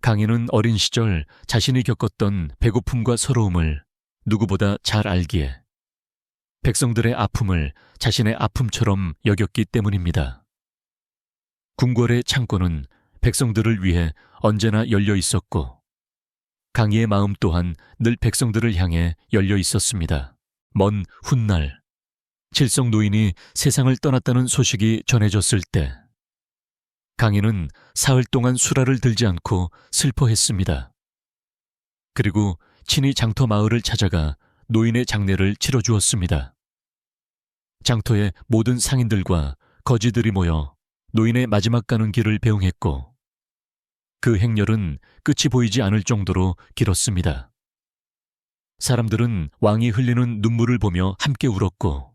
강희는 어린 시절 자신이 겪었던 배고픔과 서러움을 누구보다 잘 알기에 백성들의 아픔을 자신의 아픔처럼 여겼기 때문입니다. 궁궐의 창고는 백성들을 위해 언제나 열려 있었고 강희의 마음 또한 늘 백성들을 향해 열려 있었습니다. 먼 훗날 칠성 노인이 세상을 떠났다는 소식이 전해졌을 때 강희는 사흘 동안 수라를 들지 않고 슬퍼했습니다. 그리고 친히 장터 마을을 찾아가 노인의 장례를 치러주었습니다. 장터의 모든 상인들과 거지들이 모여 노인의 마지막 가는 길을 배웅했고 그 행렬은 끝이 보이지 않을 정도로 길었습니다. 사람들은 왕이 흘리는 눈물을 보며 함께 울었고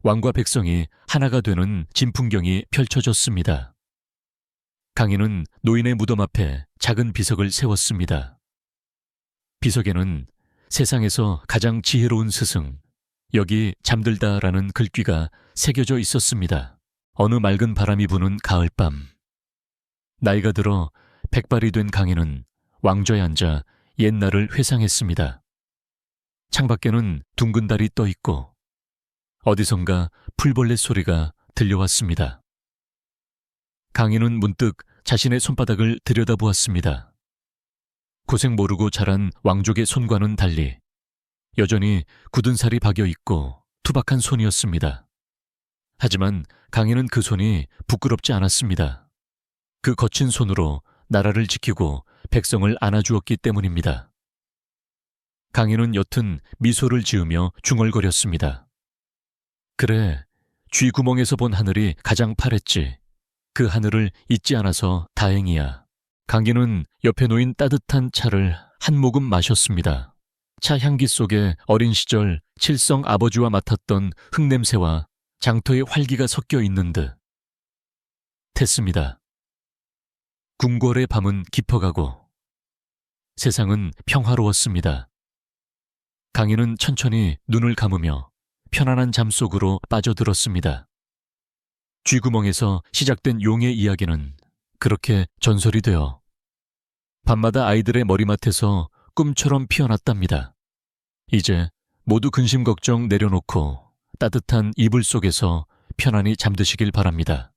왕과 백성이 하나가 되는 진풍경이 펼쳐졌습니다. 강희는 노인의 무덤 앞에 작은 비석을 세웠습니다. 비석에는 세상에서 가장 지혜로운 스승, 여기 잠들다라는 글귀가 새겨져 있었습니다. 어느 맑은 바람이 부는 가을밤. 나이가 들어 백발이 된 강희는 왕좌에 앉아 옛날을 회상했습니다. 창밖에는 둥근 달이 떠 있고 어디선가 풀벌레 소리가 들려왔습니다. 강희는 문득 자신의 손바닥을 들여다보았습니다. 고생 모르고 자란 왕족의 손과는 달리 여전히 굳은 살이 박여 있고 투박한 손이었습니다. 하지만 강희는 그 손이 부끄럽지 않았습니다. 그 거친 손으로 나라를 지키고 백성을 안아주었기 때문입니다. 강희는 옅은 미소를 지으며 중얼거렸습니다. 그래, 쥐구멍에서 본 하늘이 가장 파랬지. 그 하늘을 잊지 않아서 다행이야. 강희는 옆에 놓인 따뜻한 차를 한 모금 마셨습니다. 차 향기 속에 어린 시절 칠성 아버지와 맡았던 흙냄새와 장터의 활기가 섞여 있는 듯 했습니다. 궁궐의 밤은 깊어가고 세상은 평화로웠습니다. 강희는 천천히 눈을 감으며 편안한 잠 속으로 빠져들었습니다. 쥐구멍에서 시작된 용의 이야기는 그렇게 전설이 되어 밤마다 아이들의 머리맡에서 꿈처럼 피어났답니다. 이제 모두 근심 걱정 내려놓고 따뜻한 이불 속에서 편안히 잠드시길 바랍니다.